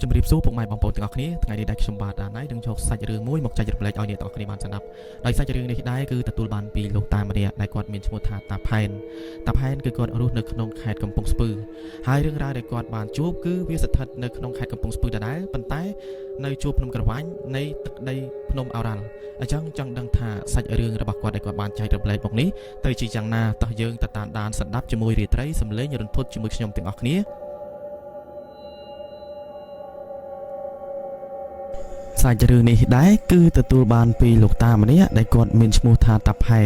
ជំរាបសួរពុកម៉ែបងប្អូនទាំងអស់គ្នាថ្ងៃនេះដែលខ្ញុំបាទអាណៃនឹងយកសាច់រឿងមួយមកចែករំលែកឲ្យអ្នកទាំងអស់គ្នាបានស្ដាប់ដោយសាច់រឿងនេះដែរគឺទទួលបានពីលោកតាម្នាក់ដែលគាត់មានឈ្មោះថាតាផែនគឺគាត់រស់នៅក្នុងខេត្តកំពង់ស្ពឺហើយរឿងរ៉ាវដែលគាត់បានជួបគឺវាស្ថិតនៅក្នុងខេត្តកំពង់ស្ពឺដដែលប៉ុន្តែនៅជួរភ្នំក្រវាញនៃទឹកដីភ្នំឱរ៉ាល់អញ្ចឹងចង់ដឹងថាសាច់រឿងរបស់គាត់ដែលគាត់បានចែករំលែកមកនេះទៅជាយ៉ាងណាតោះយើងទៅតាមដានស្ដាប់ជាមួយរាត្រីសំឡេងរន្ធត់ជាមួយខ្ញុំទាំងអស់គ្នាសាច់រឿងនេះដែរគឺទទួលបានពីលោកតាម្នាក់ដែលគាត់មានឈ្មោះថាតាផែ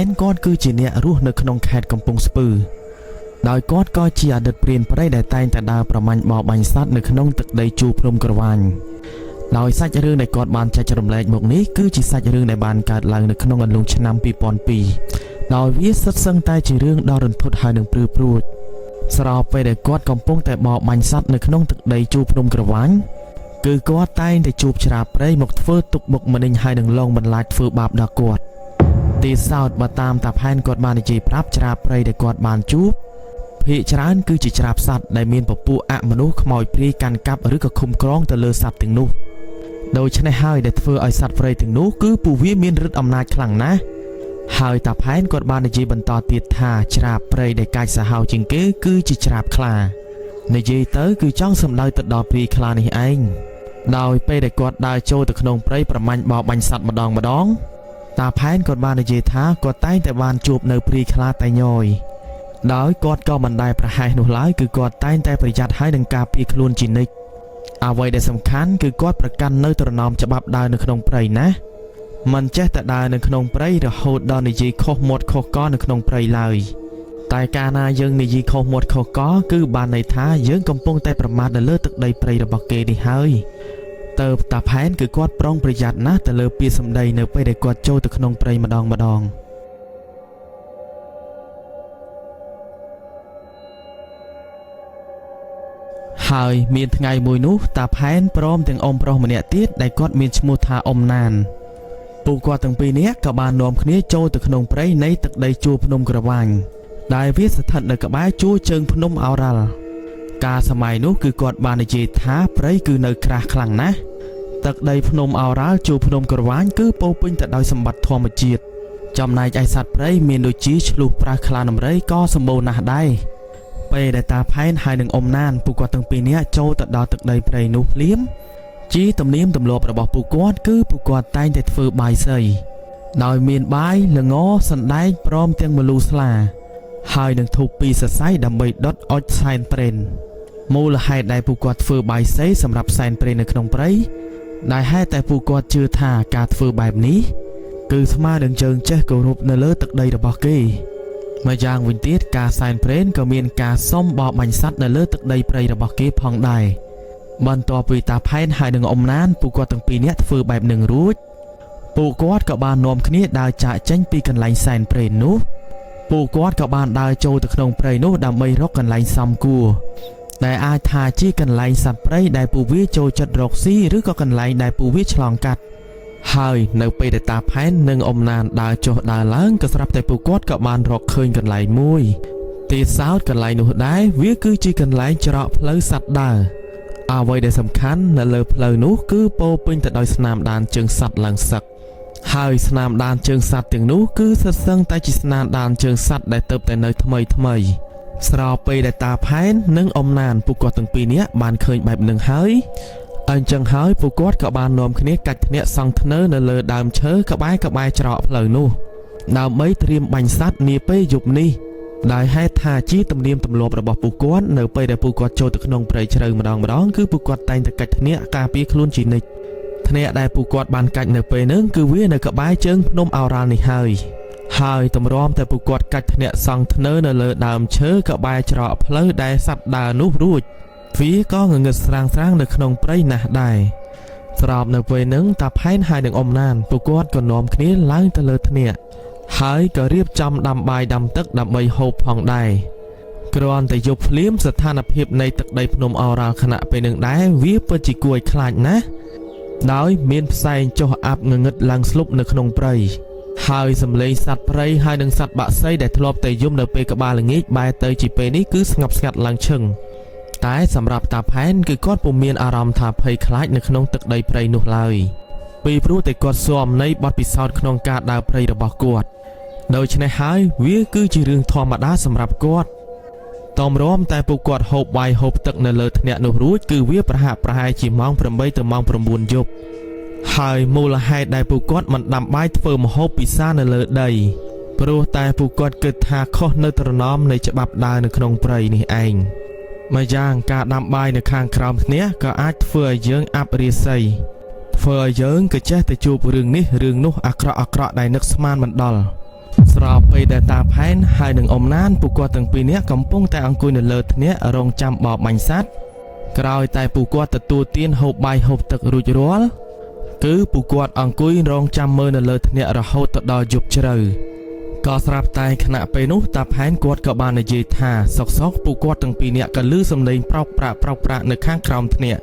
នគាត់គឺជាអ្នករស់នៅក្នុងខេត្តកំពង់ស្ពឺដោយគាត់ក៏ជាអតីតព្រានព្រៃដែលតែងតែដើរប្រមាញ់បរបាញ់សត្វនៅក្នុងទឹកដីជួរភ្នំក្រវាញដោយសាច់រឿងដែលគាត់បានចែករំលែកមកនេះគឺជាសាច់រឿងដែលបានកើតឡើងនៅក្នុងអំឡុងឆ្នាំ2002ដោយវាសុទ្ធសឹងតែជារឿងដ៏រន្ធត់ហើយនឹងព្រឺព្រួចស្របពេលដែលគាត់កំពុងតែបរបាញ់សត្វនៅក្នុងទឹកដីជួរភ្នំក្រវាញគឺគាត់តែងតែជួបច្រាព្រៃមកធ្វើទុកបុកម្នេញហើយនឹងលងបន្លាចធ្វើបាបដល់គាត់ទីសោតបើតាមតាផែនគាត់បាននិយាយប្រាប់ច្រាព្រៃដែលគាត់បានជួបភាគច្រើនគឺជាច្រាបសត្វដែលមានពពួកអមនុស្សខ្មោចព្រាយកាន់កាប់ឬក៏ឃុំក្រងទៅលើសត្វទាំងនោះដូច្នេះហើយដែលធ្វើឲ្យសត្វព្រៃទាំងនោះគឺពួកវាមានឫទ្ធិអំណាចខ្លាំងណាស់ហើយតាផែនគាត់បាននិយាយបន្តទៀតថាច្រាព្រៃដែលកាចសាហាវជាងគេគឺជាច្រាបខ្លានិយាយទៅគឺចង់សម្ដៅទៅដល់ព្រាយខ្លានេះឯងដោយពេលដែលគាត់ដើរចូលទៅក្នុងព្រៃប្រមាញ់បោបាញ់សត្វម្ដងតាផែនគាត់បាននិយាយថាគាត់តែងតែបានជួបនៅព្រាយខ្លាតែញយដោយគាត់ក៏មិនដែលប្រហែសនោះឡើយគឺគាត់តែងតែប្រយ័ត្នហើយនឹងការពារខ្លួនជានិច្ចអ្វីដែលសំខាន់គឺគាត់ប្រកាន់នៅត្រណមច្បាប់ដើរនៅក្នុងព្រៃណាមិនចេះតែដើរនៅក្នុងព្រៃរហូតដល់និយាយខុសមាត់ខុសកនៅក្នុងព្រៃឡើយតែកាលណាយើងនិយាយខុសមាត់ខុសកគឺបានន័យថាយើងកំពុងតែប្រមាថនៅលើទឹកដីព្រៃរបស់គេនេះហើយទៅតាផែនគឺគាត់ប្រុងប្រយ័ត្នណាស់ទៅលើពាក្យសម្ដីនៅពេលដែលគាត់ចូលទៅក្នុងព្រៃម្ដងហើយមានថ្ងៃមួយនោះតាផែនព្រមទាំងអ៊ំប្រុសម្នាក់ទៀតដែលគាត់មានឈ្មោះថាអ៊ំណានពួកគាត់ទាំងពីរនាក់ក៏បាននាំគ្នាចូលទៅក្នុងព្រៃនៃទឹកដីជួរភ្នំក្រវាញដែលវាស្ថិតនៅក្បែរជួរជើងភ្នំឱរ៉ាល់កាលសម័យនោះគឺគាត់បាននិយាយថាព្រៃគឺនៅក្រាស់ខ្លាំងណាស់ទឹកដីភ្នំឱរ៉ាល់ជួរភ្នំក្រវាញគឺពោពេញទៅដោយសម្បត្តិធម្មជាតិចំណែកឯសត្វព្រៃមានដូចជាឆ្លុះប្រាសខ្លាដំរីក៏សម្បូរណាស់ដែរពេលដែលតាផែនហើយនឹងអ៊ំណានពួកគាត់ទាំងពីរនាក់ចូលទៅដល់ទឹកដីព្រៃនោះភ្លាមជាទំនៀមទម្លាប់របស់ពួកគាត់គឺពួកគាត់តែងតែធ្វើបាយសីដោយមានបាយល្ងសណ្ដែកព្រមទាំងម្លូស្លាហើយនឹងធូបពីរសរសៃដើម្បីដុតអុជសែនព្រេនមូលហេតុដែលពួកគាត់ធ្វើបាយសីសម្រាប់សែនព្រេននៅក្នុងព្រៃដែលហេតុតែពួកគាត់ជឿថាការធ្វើបែបនេះគឺស្មើនឹងយើងចេះគោរពនៅលើទឹកដីរបស់គេម្យ៉ាងវិញទៀតការសែនព្រេនក៏មានការសុំបរបាញ់សត្វនៅលើទឹកដីព្រៃរបស់គេផងដែរបន្ទាប់ពីតាផែនហើយនឹងអ៊ំណានពួកគាត់ទាំងពីរនាក់ធ្វើបែបនឹងរួចពួកគាត់ក៏បាននាំគ្នាដើរចាកចេញពីកន្លែងសែនព្រេននោះពួកគាត់ក៏បានដើរចូលទៅក្នុងព្រៃនោះដើម្បីរកកន្លែងសមគួរដែលអាចថាជាកន្លែងសត្វព្រៃដែលពួកវាចូលចិត្តរកស៊ីឬក៏កន្លែងដែលពួកវាឆ្លងកាត់ហើយនៅពេលដែលតាផែននិងអ៊ំណានដើរចុះដើរឡើងក៏ស្រាប់តែពួកគាត់ក៏បានរកឃើញកន្លែងមួយទីសោតកន្លែងនោះដែរវាគឺជាកន្លែងច្រកផ្លូវសត្វដើរអ្វីដែលសំខាន់នៅលើផ្លូវនោះគឺពោពេញទៅដោយស្នាមដានជើងសត្វឡើងសឹកហើយស្នាមដានជើងសត្វទាំងនោះគឺសុទ្ធសឹងតែជាស្នាមដានជើងសត្វដែលទៅតែនៅថ្មីស្របពេលដែលតាផែននិងអ៊ំណានពួកគាត់ទាំងពីរនាក់បានឃើញបែបនឹងហើយអញ្ចឹងហើយពួកគាត់ក៏បាននាំគ្នាកាច់ធ្នាក់សង់ធ្នើនៅលើដើមឈើក្បែរច្រកផ្លូវនោះដើម្បីត្រៀមបាញ់សត្វនាពេលយប់នេះដោយហេតុថាជាទំនៀមទម្លាប់របស់ពួកគាត់នៅពេលដែលពួកគាត់ចូលទៅក្នុងព្រៃជ្រៅម្ដងគឺពួកគាត់តែងតែកាច់ធ្នាក់ការពារខ្លួនជានិច្ចធ្នាក់ដែលពួកគាត់បានកាច់នៅពេលនោះគឺវានៅក្បែរជើងភ្នំឱរ៉ាល់នេះហើយតម្រាំតែពួកគាត់កាច់ធ្នាក់សង់ធ្នើនៅលើដើមឈើក្បែរច្រកផ្លូវដែលសត្វដើរនោះរួចវាក៏ងងឹតស្រាងនៅក្នុងព្រៃណាស់ដែរស្របនៅពេលហ្នឹងតាផែនហើយនឹងអ៊ំណានពួកគាត់ក៏នាំគ្នាឡើងទៅលើធ្នាក់ហើយក៏រៀបចំដាំបាយដាំទឹកដើម្បីហូបផងដែរគ្រាន់តែយប់ភ្លាមស្ថានភាពនៃទឹកដីភ្នំឱរ៉ាល់ខណៈពេលនឹងដែរវាពិតជាគួរឲ្យខ្លាចណាស់ដោយមានផ្សែងចុះអាប់ងងឹតឡើងស្លុបនៅក្នុងព្រៃហើយសំឡេងសត្វព្រៃហើយនឹងសត្វបក្សីដែលធ្លាប់តែយំនៅពេលក្បាលល្ងាចបែរទៅជាពេលនេះគឺស្ងប់ស្ងាត់ឡើងឈឹង ត តែសម្រាប់តាផែនគឺគាត់ពុំមានអារម្មណ៍ថាភ័យខ្លាចនៅក្នុងទឹកដីព្រៃនោះឡើយពីព្រោះតែគាត់ស៊ាំនៃបទពិសោធន៍ក្នុងការដើរព្រៃរបស់គាត់ដូច្នេះហើយវាគឺជារឿងធម្មតាសម្រាប់គាត់តមរមតែពួកគាត់ហូបបាយហូបទឹកនៅលើថ្នាក់នោះរួចគឺវាប្រហាក់ប្រហែលជាម៉ោង8ទៅម៉ោង9យប់ហើយមូលហេតុដែលពួកគាត់មិនដាំបាយធ្វើម្ហូបពិសានៅលើដីព្រោះតែពួកគាត់គិតថាខុសនៅត្រណមនៃច្បាប់ដើរនៅក្នុងព្រៃនេះឯងម្យ៉ាងការដាំបាយនៅខាងក្រោមថ្នាក់ក៏អាចធ្វើឲ្យយើងអាប់រាសីធ្វើឲ្យយើងក៏ចេះតែជួបរឿងនេះរឿងនោះអាក្រក់ដែលនឹកស្មានមិនដល់ស្របពេលដែលតាផែនហើយនឹងអ៊ំណានពួកគាត់ទាំងពីរនាក់កំពុងតែអង្គុយនៅលើថ្នាក់រងចាំបបបាញ់សត្វក្រោយតែពួកគាត់ទទួលទានហូបបាយហូបទឹករួចរាល់គឺពួកគាត់អង្គុយរងចាំមើលនៅលើថ្នាក់រហូតទៅដល់យប់ជ្រៅក៏ស្រាប់តែខណៈពេលនោះតាផែនគាត់ក៏បាននិយាយថាសុកពួកគាត់ទាំងពីរនាក់ក៏ឮសំឡេងប្រោកប្រាក់នៅខាងក្រោមថ្នាក់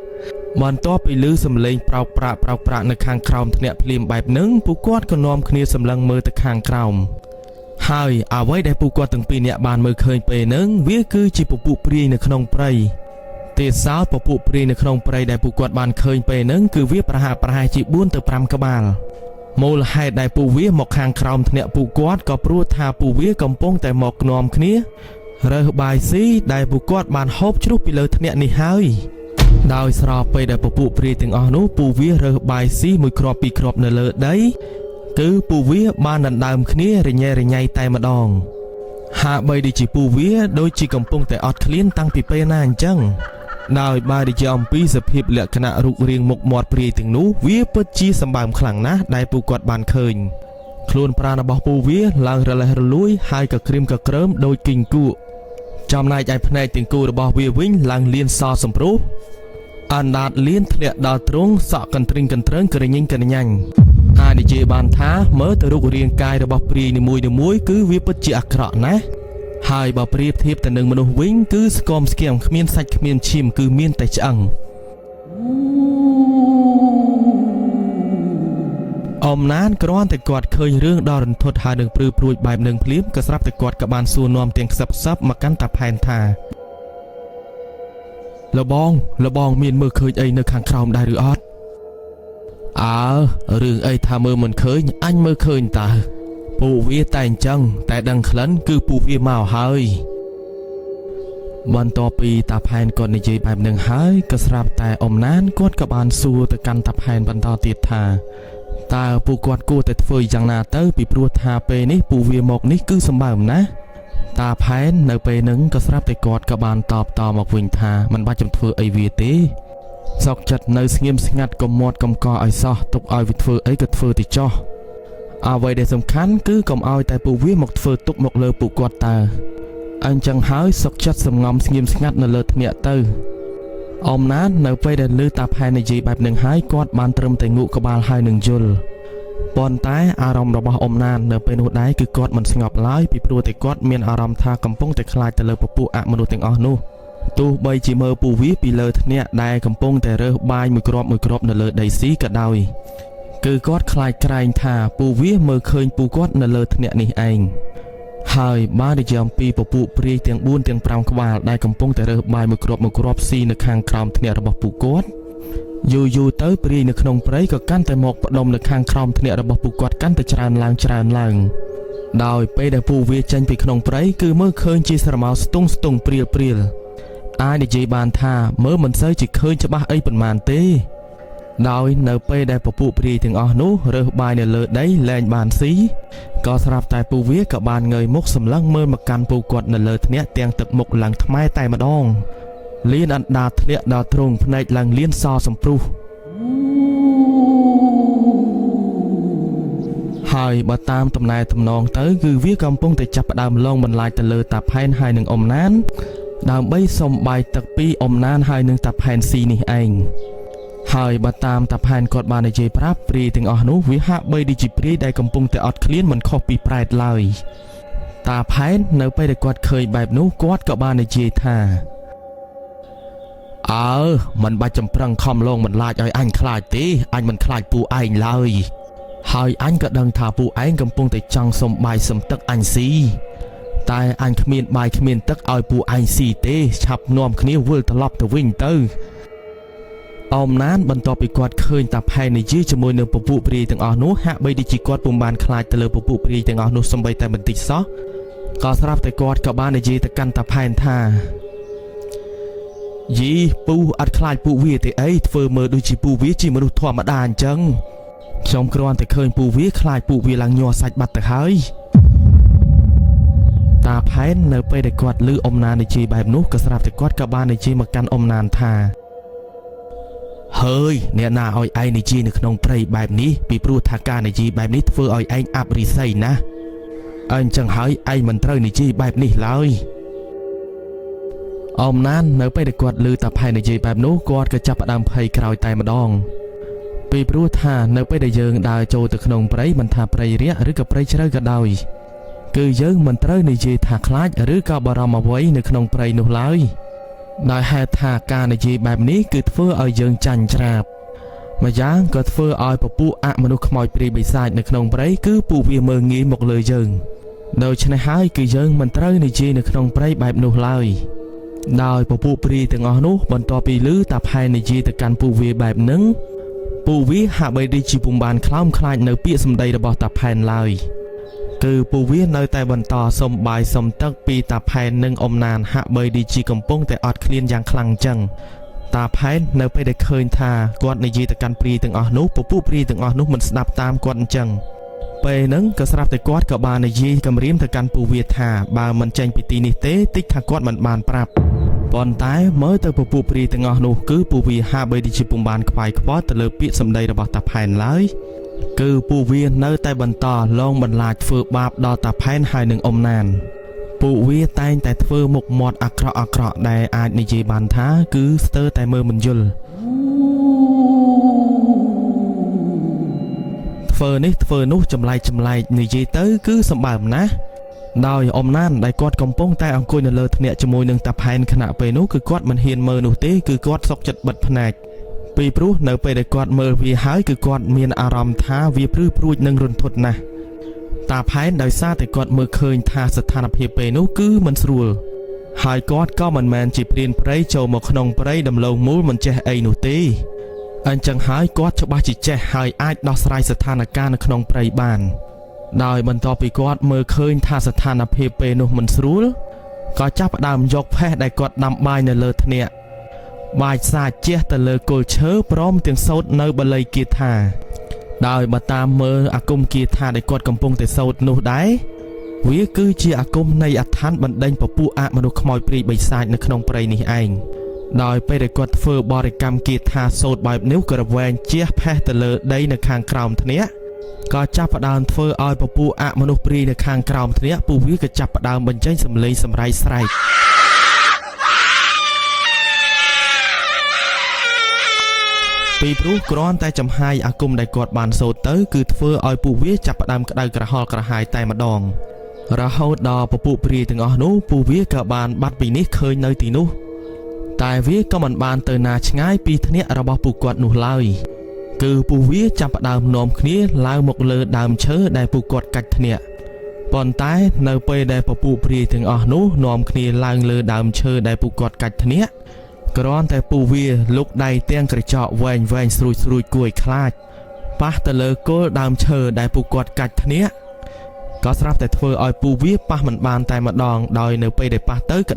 បន្ទាប់ពីឮសំឡេងប្រោកប្រាក់នៅខាងក្រោមថ្នាក់ភ្លាមបែបហ្នឹងពួកគាត់ក៏នាំគ្នាសម្លឹងមើលទៅខាងក្រោមហើយអ្វីដែលពួកគាត់ទាំងពីរនាក់បានមើលឃើញពេលហ្នឹងវាគឺជាពពួកព្រាយនៅក្នុងព្រៃទេសោតពពួកព្រាយនៅក្នុងព្រៃដែលពួកគាត់បានឃើញពេលហ្នឹងគឺវាប្រហាក់ប្រហែលជា4ទៅ5ក្បាលមូលហេតុដែលពួកវាមកខាងក្រោមថ្នាក់ពួកគាត់ក៏ព្រោះថាពួកវាកំពុងតែមកនាំគ្នារើសបាយស៊ីដែលពួកគាត់បានហូបជ្រុះពីលើថ្នាក់នេះហើយដោយស្របពេលដែលពពួកព្រាយទាំងអស់នោះពួកវារើសបាយស៊ីមួយគ្រាប់ពីរគ្រាប់នៅលើដីគឺពួកវាបានដណ្ដើមគ្នារញ៉េរញ៉ៃតែម្ដងហាក់បីដូចជាពួកវាដូចជាកំពុងតែអត់ឃ្លានតាំងពីពេលណាអញ្ចឹងដោយបើនិយាយអំពីសភាពលក្ខណៈរូបរាងមុខមាត់ព្រាយទាំងនោះវាពិតជាសម្បើមខ្លាំងណាស់ដែលពួកគាត់បានឃើញខ្លួនប្រាណរបស់ពួកវាឡើងរលេះរលួយហើយក៏ក្រៀមក៏ក្រើមដូចគីងគក់ចំណែកឯភ្នែកទាំងគូរបស់វាវិញឡើងលៀនសសម្ព្រោះអណ្ដាតលៀនធ្លាក់ដល់ទ្រង់សក់កន្ទ្រីងកន្ទ្រើងក្រញិញកញ្ញាញ់អាចនិយាយបានថាមើលទៅរូបរាងកាយរបស់ព្រាយនីមួយៗគឺវាពិតជាអាក្រក់ណាស់ហើយបើប្រៀបធៀបទៅនឹងមនុស្សវិញគឺស្គមស្គាំគ្មានសាច់គ្មានឈាមគឺមានតែឆ្អឹងអ៊ំណានគ្រាន់តែគាត់ឃើញរឿងដ៏រន្ធត់ហើយនឹងព្រឺព្រួយបែបនឹងភ្លាមក៏ស្រាប់តែគាត់ក៏បានសួរនាំទាំងខ្សឹបមកកាន់តាផែនថាលបងមានមើលឃើញអីនៅខាងក្រោមដែរឬអត់អើរឿងអីថាមើលមិនឃើញអញមើលឃើញតើពួកវាតែអញ្ចឹងតែដឹងក្លិនគឺពួកវាមកហើយបន្ទាប់ពីតាផែនគាត់និយាយបែបនឹងហើយក៏ស្រាប់តែអ៊ំណានគាត់ក៏បានសួរទៅកាន់តាផែនបន្តទៀតថាតើពួកគាត់គួរតែធ្វើយ៉ាងណាទៅពីព្រោះថាពេលនេះពួកវាមកនេះគឺសម្បើមណាស់តាផែននៅពេលហ្នឹងក៏ស្រាប់តែគាត់ក៏បានតបតមកវិញថាមិនបាច់ចាំធ្វើអីវាទេសោកចិត្តនៅស្ងៀមស្ងាត់កុំមាត់កុំកឲ្យសោះទុកឲ្យវាធ្វើអីក៏ធ្វើទៅចោះអ្វីដែលសំខាន់គឺកុំឲ្យតែពួកវាមកធ្វើទុកមកលើពួកគាត់តើអញ្ចឹងហើយសោកចិត្តសំងំស្ងៀមស្ងាត់នៅលើថ្នាក់ទៅអ៊ំណាននៅពេលដែលឮតាផែននិយាយបែបនឹងហើយគាត់បានត្រឹមតែងក់ក្បាលហើយនឹងយល់ប៉ុន្តែអារម្មណ៍របស់អ៊ំណាននៅពេលនោះដែរគឺគាត់មិនស្ងប់ឡើយពីព្រោះតែគាត់មានអារម្មណ៍ថាកំពុងតែខ្លាចទៅលើពពួកអមនុស្សទាំងអស់នោះទោះបីជាមើលពួកវាពីលើថ្នាក់ដែលកំពុងតែរើសបាយមួយគ្រាប់នៅលើដីស៊ីក៏ដោយគឺគាត់ខ្លាចក្រែងថាពួកវាមើលឃើញពួកគាត់នៅលើថ្នាក់នេះឯងហើយបាននិយាយអំពីពពួកព្រាយទាំង4ទាំង5ក្បាលដែលកំពុងតែរើសបាយមួយគ្រាប់ស៊ីនៅខាងក្រោមថ្នាក់របស់ពួកគាត់យូរទៅព្រាយនៅក្នុងព្រៃក៏កាន់តែមកផ្ដុំនៅខាងក្រោមថ្នាក់របស់ពួកគាត់កាន់តែច្រើនឡើងដោយពេលដែលពួកវាចេញពីក្នុងព្រៃគឺមើលឃើញជាស្រមោលស្ទង់ព្រាលអាចនិយាយបានថាមើលមិនសូវជាឃើញច្បាស់អីប៉ុន្មានទេដោយនៅពេលដែលពពួកព្រាយទាំងអស់នោះរើសបាយនៅលើដីលែងបានស៊ីក៏ស្រាប់តែពួកវាក៏បានងើយមុខសម្លឹងមើលមកកាន់ពួកគាត់នៅលើថ្នាក់ទាំងទឹកមុខឡើងថ្មែតែម្ដងលៀនអណ្ដាតធ្លាក់ដល់ទ្រង់ភ្នែកឡើងលៀនសសម្ព្រោះហើយបើតាមតំណែតំណងទៅគឺវាកំពុងតែចាប់ផ្ដើមលងបន្លាចទៅលើតាផែនហើយនឹងអ៊ំណានដើម្បីសុំបាយទឹកពីអ៊ំណានហើយនឹងតាផែនស៊ីនេះឯងហើយបើតាមតាផែនគាត់បាននិយាយប្រាប់ព្រាយទាំងអស់នោះវាហាក់បីដូចជាព្រាយដែលកំពុងតែអត់ឃ្លានមិនខុសពីប្រែតឡើយតាផែននៅពេលដែលគាត់ឃើញបែបនោះគាត់ក៏បាននិយាយថាមិនបាច់ចម្ប្រឹងខំលងបន្លាចឲ្យអញខ្លាចទេអញមិនខ្លាចពួកឯងឡើយហើយអញក៏ដឹងថាពួកឯងកំពុងតែចង់សុំបាយសុំទឹកអញស៊ី តែអញគ្មានបាយគ្មានទឹកឲ្យពួកឯងស៊ីទេឆាប់នាំគ្នាវិលត្រឡប់ទៅវិញទៅអមណានបន្ទាប់ពីគាត់ឃើញតាផែននិយាយជាមួយនឹងពពួកព្រាយទាំងអស់នោះហាក់បីដូចជាគាត់ពុំបានខ្លាចទៅលើពពួកព្រាយទាំងអស់នោះសូម្បីតែបន្តិចសោះក៏ស្រាប់តែគាត់ក៏បាននិយាយទៅកាន់តាផែនថាយីពូអត់ខ្លាចពួកវាទេអីធ្វើមើលដូចជាពួកវាជាមនុស្សធម្មតាអញ្ចឹងខ្ញុំគ្រាន់តែឃើញពួកវាខ្លាចពួកវាឡើងញ័រសាច់បាត់ទៅហើយតាផែននៅពេលដែលគាត់ឮអ៊ំណាននិយាយបែបនោះក៏ស្រាប់តែគាត់ក៏បាននិយាយមកកាន់អ៊ំណានថាហើយអ្នកណាឲ្យឯងនិយាយនៅក្នុងព្រៃបែបនេះពីព្រោះថាការនិយាយបែបនេះធ្វើឲ្យឯងអាប់រិស័យណាស់អញ្ចឹងហើយឯងមិនត្រូវនិយាយបែបនេះឡើយអ៊ំណាននៅពេលដែលគាត់ឮតាផែននិយាយបែបនោះគាត់ក៏ចាប់ផ្ដើមភ័យក្រោយតែម្ដងពីព្រោះថានៅពេលដែលយើងដើរចូលទៅក្នុងព្រៃមិនថាព្រៃរាក់ឬក៏ព្រៃជ្រៅក៏ដោយគឺយើងមិនត្រូវនិយាយថាខ្លាចឬក៏បារម្ភអ្វីនៅក្នុងព្រៃនោះឡើយដោយហេតុថាការនិយាយបែបនេះគឺធ្វើឲ្យយើងចាញ់ច្រាបម្យ៉ាងក៏ធ្វើឲ្យពពួកអមនុស្សខ្មោចព្រាយបិសាចនៅក្នុងព្រៃគឺពួកវាមើលងាយមកលើយើងដូច្នេះហើយគឺយើងមិនត្រូវនិយាយនៅក្នុងព្រៃបែបនោះឡើយដោយពពួកព្រាយទាំងអស់នោះបន្ទាប់ពីឮតាផែននិយាយទៅកាន់ពួកវាបែបហ្នឹងពួកវាហាក់បីដូចជាពុំបានខ្លោមខ្លាចនៅពាក្យសម្ដីរបស់តាផែនឡើយគឺពួកវានៅតែបន្តសុំបាយសុំទឹកពីតាផែននិងអ៊ំណានហាក់បីដូចជាកំពុងតែអត់ឃ្លានយ៉ាងខ្លាំងចឹងតាផែននៅពេលដែលឃើញថាគាត់និយាយទៅកាន់ព្រាយទាំងអស់នោះពពួកព្រាយទាំងអស់នោះមិនស្ដាប់តាមគាត់អញ្ចឹងពេលហ្នឹងក៏ស្រាប់តែគាត់ក៏បាននិយាយគំរាមទៅកាន់ពួកវាថាបើមិនចេញពីទីនេះទេតិចថាគាត់មិនបានប្រាប់ប៉ុន្តែមើលទៅពពួកព្រាយទាំងអស់នោះគឺពួកវាហាក់បីដូចជាពុំបានខ្វាយខ្វល់ទៅលើពាក្យសម្ដីរបស់តាផែនឡើយគឺពួកវានៅតែបន្តលងបន្លាចធ្វើបាបដល់តាផែនហើយនឹងអ៊ំណានពួកវាតែងតែធ្វើមុខមាត់អាក្រក់ដែលអាចនិយាយបានថាគឺស្ទើរតែមើលមិនយល់ធ្វើនេះធ្វើនោះចម្លែកនិយាយទៅគឺសម្បើមណាស់ដោយអ៊ំណានដែលគាត់កំពុងតែអង្គុយនៅលើថ្នាក់ជាមួយនឹងតាផែនខណៈពេលនោះគឺគាត់មិនហ៊ានមើលនោះទេគឺគាត់សុកចិត្តបិទភ្នែកពីព្រោះនៅពេលដែលគាត់មើលវាហើយគឺគាត់មានអារម្មណ៍ថាវាព្រឺព្រួចនិងរន្ធត់ណាស់តាផែនដោយសារតែគាត់មើលឃើញថាស្ថានភាពពេលនោះគឺមិនស្រួលហើយគាត់ក៏មិនមែនជាព្រានព្រៃចូលមកក្នុងព្រៃដំឡូងមូលមិនចេះអីនោះទេអញ្ចឹងហើយគាត់ច្បាស់ជាចេះហើយអាចដោះស្រាយស្ថានភាពនៅក្នុងព្រៃបានដោយបន្ទាប់ពីគាត់មើលឃើញថាស្ថានភាពពេលនោះមិនស្រួលក៏ចាប់ផ្ដើមយកផេះដែលគាត់ដាំបាយនៅលើថ្នាក់បាយសាចជះទៅលើគល់ឈើព្រមទាំងសូត្រនៅបល័យគាថាដោយបើតាមមើលអាគមគាថាដែលគាត់កំពុងតែសូត្រនោះដែរវាគឺជាអាគមនៃអដ្ឋានបណ្ដេញពពួកអមនុស្សខ្មោចព្រាយបិសាចនៅក្នុងព្រៃនេះឯងដោយពេលដែលគាត់ធ្វើបរិកម្មគាថាសូត្របែបនេះក៏រវែងជះផេះទៅលើដីនៅខាងក្រោមថ្នាក់ក៏ចាប់ផ្ដើមធ្វើឲ្យពពួកអមនុស្សព្រាយនៅខាងក្រោមថ្នាក់ពួកវាក៏ចាប់ផ្ដើមបញ្ចេញសំឡេងសម្រៃស្រែកពីព្រោះគ្រាន់តែចំហាយអាគមដែលគាត់បានសូត្រទៅគឺធ្វើឲ្យពួកវាចាប់ផ្ដើមក្តៅក្រហល់ក្រហាយតែម្ដងរហូតដល់ពពួកព្រាយទាំងអស់នោះពួកវាក៏បានបាត់ពីនេះឃើញនៅទីនោះតែវាក៏មិនបានទៅណាឆ្ងាយពីថ្នាក់របស់ពួកគាត់នោះឡើយគឺពួកវាចាប់ផ្ដើមនាំគ្នាឡើងមកលើដើមឈើដែលពួកគាត់កាច់ថ្នាក់ប៉ុន្តែនៅពេលដែលពពួកព្រាយទាំងអស់នោះនាំគ្នាឡើងលើដើមឈើដែលពួកគាត់កាច់ថ្នាក់គ្រាន់តែពួកវាលុកដៃទាំងក្រចកវែងស្រួយគួរឲ្យខ្លាចប៉ះទៅលើគល់ដើមឈើដែលពួកគាត់កាច់ថ្នាក់ក៏ស្រាប់តែធ្វើឲ្យពួកវាប៉ះមិនបានតែម្ដងដោយនៅពេលដែលប៉ះទៅក្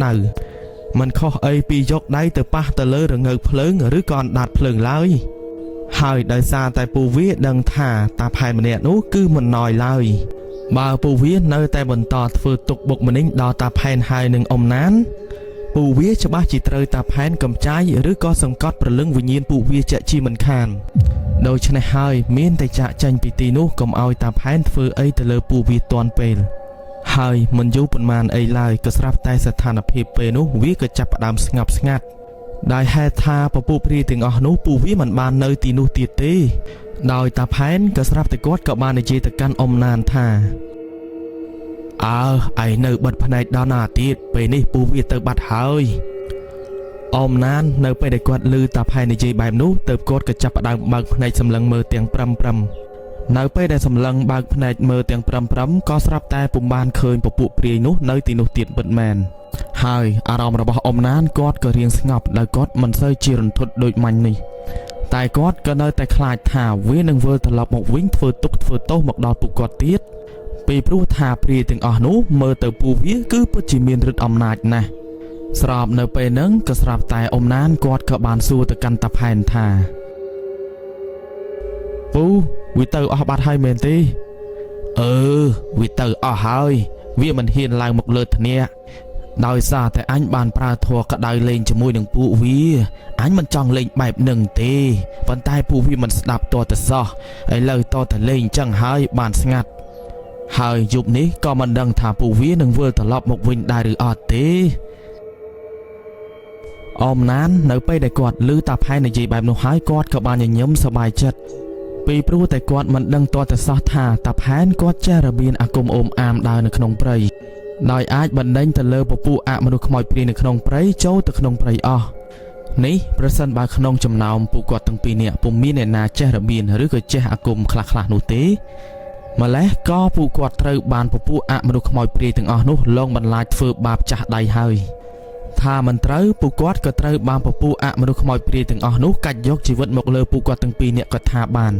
តៅមិនខុសអីពីយកដៃទៅប៉ះទៅលើរងើកភ្លើងឬក៏អណ្ដាតភ្លើងឡើយហើយដោយសារតែពួកវាដឹងថាតាផែនម្នាក់នោះគឺមិនណយឡើយបើពួកវានៅតែបន្តធ្វើទុកបុកម្នេញដល់តាផែនហើយនឹងអ៊ំណានពួកវាច្បាស់ជាត្រូវតាផែនកំចាយឬក៏សង្កត់ប្រលឹងវិញ្ញាណពួកវាជាក់ជាមិនខានដូច្នេះហើយមានតែចាក់ចេញពីទីនោះកុំឲ្យតាផែនធ្វើអីទៅលើពួកវាទាន់ពេលហើយមិនយូរប៉ុន្មានអីឡើយក៏ស្រាប់តែស្ថានភាពពេលនោះវាក៏ចាប់ផ្ដើមស្ងប់ស្ងាត់ដោយហេតុថាពពួកព្រាយទាំងអស់នោះពួកវាមិនបាននៅទីនោះទៀតទេដោយតាផែនក៏ស្រាប់តែគាត់ក៏បាននិយាយទៅកាន់អ៊ំណានថាឯងនៅបិទភ្នែកដល់ណាទៀតពេលនេះពួកវាទៅបាត់ហើយអ៊ំណាននៅពេលដែលគាត់ឮតាផែននិយាយបែបនោះទើបគាត់ក៏ចាប់ផ្ដើមបើកភ្នែកសម្លឹងមើលទាំងព្រឹម នៅពេលដែលសម្លឹងបើកភ្នែកមើលទាំង5ក៏ស្រាប់តែពុំបានឃើញពពួកព្រាយនោះនៅទីនោះទៀតពិតមែនហើយអារម្មណ៍របស់អ៊ំណានគាត់ក៏រៀងស្ងប់ដោយគាត់មិនសូវជារន្ធត់ដូចមាញ់នេះតែគាត់ក៏នៅតែខ្លាចថាវានឹងវិលត្រឡប់មកវិញធ្វើទុកធ្វើទោសមកដល់ពួកគាត់ទៀតពីព្រោះថាព្រាយទាំងអស់នោះមើលទៅពួកវាគឺពិតជាមានឫទ្ធិអំណាចណាស់ស្របនៅពេលហ្នឹងក៏ស្រាប់តែអ៊ំណានគាត់ក៏បានសួរទៅកាន់តាផែនថាពូវាទៅអស់បាត់ហើយមែនទេវាទៅអស់ហើយវាមិនហ៊ានឡើងមកលើធ្នាក់ដោយសារតែអញបានប្រើធัวក្តៅលេងជាមួយនឹងពួកវាអញមិនចង់លេងបែបនឹងទេប៉ុន្តែពួកវាមិនស្ដាប់តទៅសោះឥឡូវតទៅលេងអញ្ចឹងហើយបានស្ងាត់ហើយយប់នេះក៏មិនដឹងថាពួកវានឹងវិលត្រឡប់មកវិញដែរឬអត់ទេអមណាននៅពេលដែលគាត់ឮតាផែននិយាយបែបនោះហើយគាត់ក៏បានញញឹមសប្បាយចិត្តពីព្រោះតែគាត់មិនដឹងតទៅសោះថាតាផែនគាត់ចេះរបៀនអាគមអូមអាមដើរនៅក្នុងព្រៃដោយអាចបណ្ដេញទៅលើពពួកអមនុស្សខ្មោចព្រាយនៅក្នុងព្រៃចូលទៅក្នុងព្រៃអស់នេះប្រសិនបើក្នុងចំណោមពួកគាត់ទាំងពីរនាក់ពុំមានអ្នកណាចេះរបៀនឬក៏ចេះអាគមខ្លះនោះទេម្លេះក៏ពួកគាត់ត្រូវបានពពួកអមនុស្សខ្មោចព្រាយទាំងអស់នោះលងបន្លាចធ្វើបាបចាស់ដៃហើយថាមិនត្រូវពួកគាត់ក៏ត្រូវបានពពួកអមនុស្សខ្មោចព្រាយទាំងអស់នោះកាច់យកជីវិតមកលើពួកគាត់ទាំងពីរនាក់ក៏ថាបាន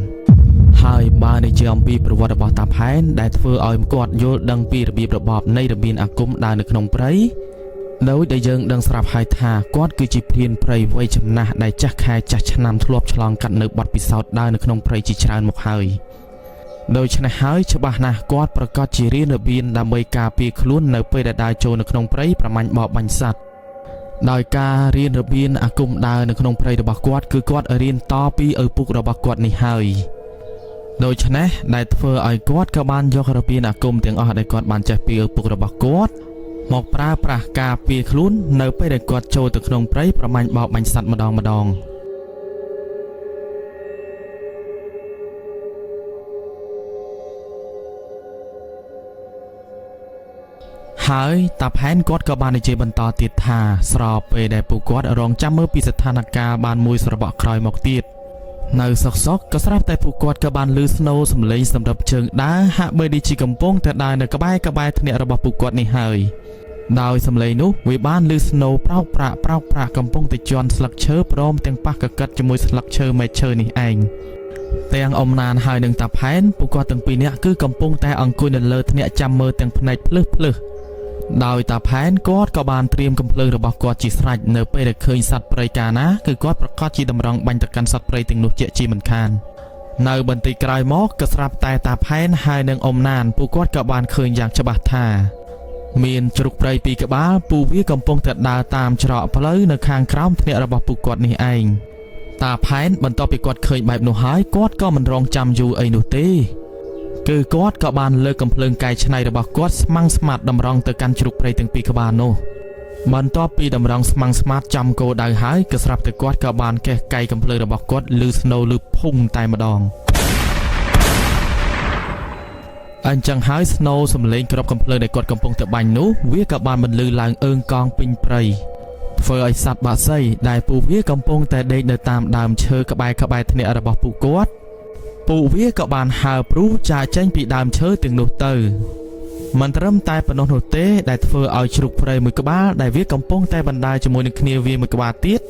ហើយបើនិយាយអំពីប្រវត្តិរបស់តាផែនដែលធ្វើឲ្យគាត់យល់ដឹងពីរបៀបរបបនៃរបៀនអាគមដើរនៅក្នុងព្រៃដោយដែលយើងដឹងស្រាប់ហើយថាគាត់គឺជាព្រានព្រៃវ័យចំណាស់ដែលចាស់ខែចាស់ឆ្នាំធ្លាប់ឆ្លងកាត់នៅបទពិសោធន៍ដើរនៅក្នុងព្រៃជាច្រើនមកហើយដូច្នេះហើយច្បាស់ណាស់គាត់ប្រកាសជារៀនរបៀនដើម្បីការពារខ្លួននៅពេលដែលដើរចូលនៅក្នុងព្រៃប្រមាញ់បបបាញ់សត្វដោយការរៀនរបៀនអាគមដើរនៅក្នុងព្រៃរបស់គាត់គឺគាត់រៀនតពីឪពុករបស់គាត់នេះហើយដូច្នេះដែលធ្វើឲ្យគាត់ក៏បានយករបៀនអាគមទាំងអស់ដែលគាត់បានចេះពីឪពុករបស់គាត់មកប្រើប្រាស់ការពារខ្លួននៅពេលដែលគាត់ចូលទៅក្នុងព្រៃប្រមាញ់បោកបាញ់សត្វម្ដងហើយតាផែនគាត់ក៏បាននិយាយបន្តទៀតថាស្របពេលដែលពួកគាត់រងចាំមើលពីស្ថានភាពបានមួយស្របក់ក្រោយមកទៀតនៅសុកក៏ស្រាប់តែពួកគាត់ក៏បានលឺស្នូសំឡេងសម្រាប់ជើងដើរហាក់បីដូចជាកំពុងតែដើរនៅក្បែរធ្នាក់របស់ពួកគាត់នេះហើយដោយសំឡេងនោះវាបានលឺស្នូប្រោកប្រាក់កំពុងតែជន់ស្លឹកឈើព្រមទាំងប៉ះកកិតជាមួយស្លឹកឈើមែកឈើនេះឯងទាំងអ៊ំណានហើយនឹងតាផែនពួកគាត់ទាំងពីរនាក់គឺកំពុងតែអង្គុយនៅលើធ្នាក់ចាំមើលទាំងភ្នែកភ្លឹះដោយតាផែនគាត់ក៏បានត្រៀមកំភ្លើងរបស់គាត់ជាស្រេចនៅពេលដែលឃើញសត្វព្រៃកាលណាគឺគាត់ប្រកាសជាតម្រង់បាញ់ទៅកាន់សត្វព្រៃទាំងនោះជាមិនខាននៅបន្តិចក្រោយមកក៏ស្រាប់តែតាផែនហើយនឹងអ៊ំណានពួកគាត់ក៏បានឃើញយ៉ាងច្បាស់ថាមានជ្រូកព្រៃពីរក្បាលពួកវាកំពុងតែដើរតាមច្រកផ្លូវនៅខាងក្រោមធ្នាក់របស់ពួកគាត់នេះឯងតាផែនបន្ទាប់ពីគាត់ឃើញបែបនោះហើយគាត់ក៏មិនរងចាំយូរអីនោះទេគឺគាត់ក៏បានលើកកំភ្លើងកែច្នៃរបស់គាត់ស្មាំងស្មាត់តម្រង់ទៅកាន់ជ្រូកព្រៃទាំងពីរក្បាលនោះបន្ទាប់ពីតម្រង់ស្មាំងស្មាត់ចំគោលដៅហើយក៏ស្រាប់តែគាត់ក៏បានកេះកៃកំភ្លើងរបស់គាត់លឺស្នូលឺភុងតែម្ដងអញ្ចឹងហើយស្នូសំឡេងក្របកំភ្លើងដែលគាត់កំពុងតែបាញ់នោះវាក៏បានបន្លឺឡើងអើងកងពេញព្រៃធ្វើឲ្យសត្វបាក់សីដែលពួកវាកំពុងតែដេកនៅតាមដើមឈើក្បែរធ្នាក់របស់ពួកគាត់ពួកវាក៏បានហើរព្រុសចាកចេញពីដើមឈើទាំងនោះទៅមិនត្រឹមតែប៉ុណ្ណោះនោះទេដែលធ្វើឲ្យជ្រូកព្រៃមួយក្បាលដែលវាកំពុងតែបណ្ដាលជាមួយនឹងគ្នាវាមួយក្បាលទៀត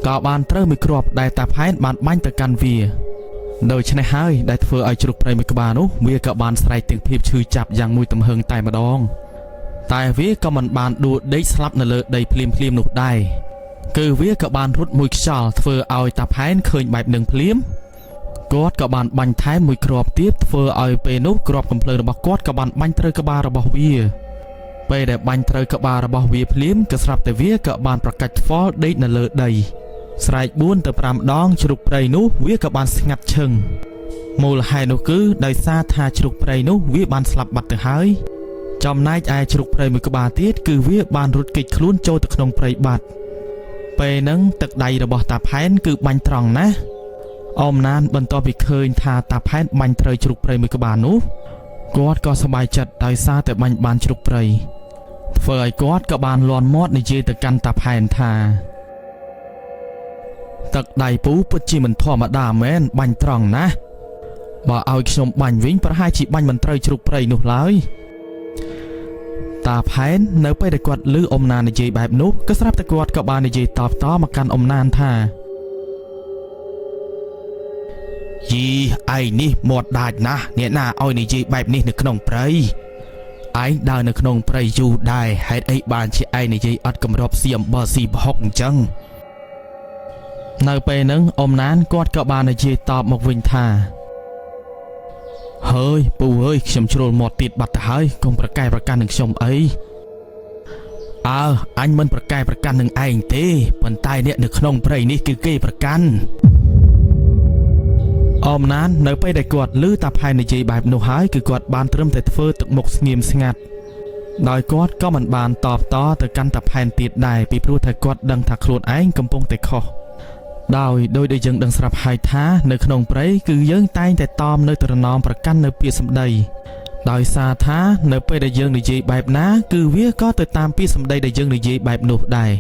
ក៏បានត្រូវមួយគ្រាប់ដែលតាផែនបានបាញ់ទៅកាន់វាដូច្នេះហើយដែលធ្វើឲ្យជ្រូកព្រៃមួយក្បាលនោះវាក៏បានស្រែកទាំងភាពឈឺចាប់យ៉ាងមួយទំហឹងតែម្ដងតែវាក៏មិនបានដួលដេកស្លាប់នៅលើដីភ្លាមនោះដែរគឺវាក៏បានរត់មួយខ្យល់ធ្វើឲ្យតាផែនឃើញបែបនឹងភ្លាមគាត់ក៏បានបាញ់ថែមមួយគ្រាប់ទៀតធ្វើឲ្យពេលនោះគ្រាប់កំភ្លើងរបស់គាត់ក៏បានបាញ់ត្រូវក្បាលរបស់វាពេលដែលបាញ់ត្រូវក្បាលរបស់វាភ្លាមក៏ស្រាប់តែវាក៏បានប្រកាច់ថ្វល់ដេកនៅលើដីស្រែក4ទៅ5ដងជ្រូកព្រៃនោះវាក៏បានស្ងាត់ឈឹងមូលហេតុនោះគឺដោយសារថាជ្រូកព្រៃនោះវាបានស្លាប់បាត់ទៅហើយចំណែកឯជ្រូកព្រៃមួយក្បាលទៀតគឺវាបានរត់គេចខ្លួនចូលទៅក្នុងព្រៃបាត់ពេលហ្នឹងទឹកដៃរបស់តាផែនគឺបាញ់ត្រង់ណាស់អ៊ំណានបន្ទាប់ពីឃើញថាតាផែនបាញ់ត្រូវជ្រូកព្រៃមួយក្បាលនោះគាត់ក៏សប្បាយចិត្តដោយសារតែបាញ់បានជ្រូកព្រៃធ្វើឲ្យគាត់ក៏បានលាន់មាត់និយាយទៅកាន់តាផែនថាទឹកដៃពូពិតជាមិនធម្មតាមែនបាញ់ត្រង់ណាស់ បើឲ្យខ្ញុំបាញ់វិញប្រហែលជាបាញ់មិនត្រូវជ្រូកព្រៃនោះឡើយតាផែននៅពេលដែលគាត់ឮអ៊ំណាននិយាយបែបនោះក៏ស្រាប់តែគាត់ក៏បាននិយាយតបតមកកាន់អ៊ំណានថាយីឯងនេះមាត់ដាច់ណាស់អ្នកណាឲ្យនិយាយបែបនេះនៅក្នុងព្រៃឯងដើរនៅក្នុងព្រៃយូរដែរហេតុអីបានជាឯងនិយាយអត់គម្របស៊ីអំបិលស៊ីប្រហុកអញ្ចឹងនៅពេលហ្នឹងអ៊ំណានគាត់ក៏បាននិយាយតបមកវិញថាហើយពូអើយខ្ញុំជ្រុលមាត់ទៀតបាត់ទៅហើយកុំប្រកែកប្រកាន់នឹងខ្ញុំអីអញមិនប្រកែកប្រកាន់នឹងឯងទេប៉ុន្តែអ្នកនៅក្នុងព្រៃនេះគឺគេប្រកាន់អ៊ំណាននៅពេលដែលគាត់ឮតាផែននិយាយបែបនោះហើយគឺគាត់បានត្រឹមតែធ្វើទឹកមុខស្ងៀមស្ងាត់ដោយគាត់ក៏មិនបានតបតទៅកាន់តាផែនទៀតដែរពីព្រោះតែគាត់ដឹងថាខ្លួនឯងកំពុងតែខុសដោយយើងដឹងស្រាប់ហើយថានៅក្នុងព្រៃគឺយើងតែងតែតមនៅត្រណមប្រកាន់នៅពាក្យសម្ដីដោយសារថានៅពេលដែលយើងនិយាយបែបណាគឺវាក៏ទៅតាមពាក្យសម្ដីដែលយើងនិយាយបែបនោះដែរ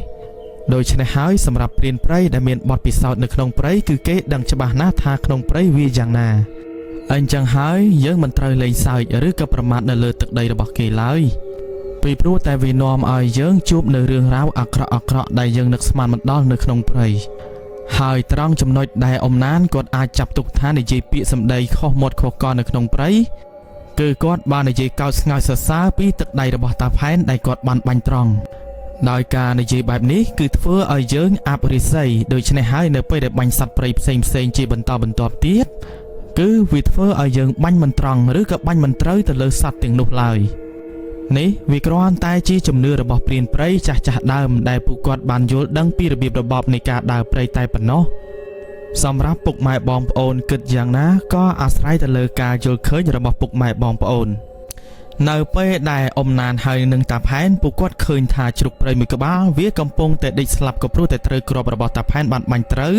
ដូច្នេះហើយសម្រាប់ព្រានព្រៃដែលមានបទពិសោធន៍នៅក្នុងព្រៃគឺគេដឹងច្បាស់ណាស់ថាក្នុងព្រៃវាយ៉ាងណាអញ្ចឹងហើយយើងមិនត្រូវលេងសើចឬក៏ប្រមាថនៅលើទឹកដីរបស់គេឡើយពីព្រោះតែវានាំឲ្យយើងជួបនៅរឿងរ៉ាវអាក្រក់ដែលយើងនឹកស្មានមិនដល់នៅក្នុងព្រៃហើយត្រង់ចំណុចដែលអ៊ំណានគាត់អាចចាប់ទុកថានិយាយពាក្យសម្ដីខុសមាត់ខុសកនៅក្នុងព្រៃគឺគាត់បាននិយាយកោតស្ងើចសរសើរពីទឹកដៃរបស់តាផែនដែលគាត់បានបាញ់ត្រង់ដោយការនិយាយបែបនេះគឺធ្វើឲ្យយើងអាប់រិស័យដូច្នេះហើយនៅពេលដែលបាញ់សត្វព្រៃផ្សេងជាបន្តបន្ទាប់ទៀតគឺវាធ្វើឲ្យយើងបាញ់មិនត្រង់ឬក៏បាញ់មិនត្រូវទៅលើសត្វទាំងនោះឡើយនេះវាគ្រាន់តែជាជំនឿរបស់ព្រានព្រៃចាស់ដើមដែលពួកគាត់បានយល់ដឹងពីរបៀបរបបនៃការដើរព្រៃតែប៉ុណ្ណោះសម្រាប់ពុកម៉ែបងប្អូនគិតយ៉ាងណាក៏អាស្រ័យទៅលើការយល់ឃើញរបស់ពុកម៉ែបងប្អូននៅពេលដែលអ៊ំណានហើយនឹងតាផែនពួកគាត់ឃើញថាជ្រូកព្រៃមួយក្បាលវាកំពុងតែដេកស្លាប់ក៏ព្រោះតែត្រូវគ្រាប់របស់តាផែនបានបាញ់ត្រូវ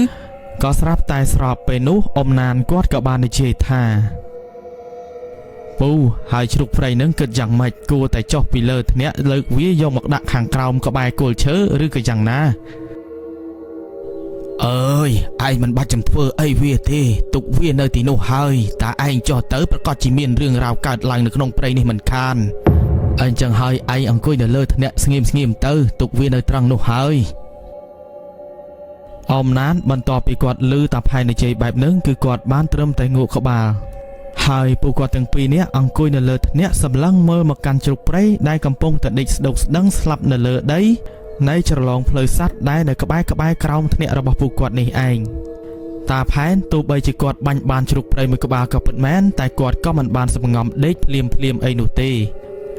ក៏ស្រាប់តែស្របពេលនោះអ៊ំណានគាត់ក៏បាននិយាយថាពូហើយជ្រូកព្រៃនឹងគិតយ៉ាងម៉េចគួរតែចុះពីលើធ្នាក់លើកវាយកមកដាក់ខាងក្រោមក្បែរគល់ឈើឬក៏យ៉ាងណាអើយឯងមិនបាច់ចាំធ្វើអីវាទេទុកវានៅទីនោះហើយតាឯងចុះទៅប្រកាសជាមានរឿងរ៉ាវកើតឡើងនៅក្នុងព្រៃនេះមិនខានអញ្ចឹងហើយឯងអង្គុយនៅលើធ្នាក់ស្ងៀមទៅទុកវានៅត្រង់នោះហើយអ៊ំណានបន្ទាប់ពីគាត់ឮតាផែននិយាយបែបហ្នឹងគឺគាត់បានត្រឹមតែងក់ក្បាលហើយពួកគាត់ទាំងពីរនាក់អង្គុយនៅលើធ្នាក់សម្លឹងមើលមកកាន់ជ្រូកព្រៃដែលកំពុងតែដេកស្ដុកស្ដឹងស្លាប់នៅលើដីនៃច្រឡងផ្លូវសัตว์ដែលនៅក្បែរក្រោមធ្នាក់របស់ពួកគាត់នេះឯងតាផែនទោះបីជាគាត់បាញ់បានជ្រូកព្រៃមួយក្បាលក៏ពិតមែនតែគាត់ក៏មិនបានសម្ងំដេកភ្លាមអីនោះទេ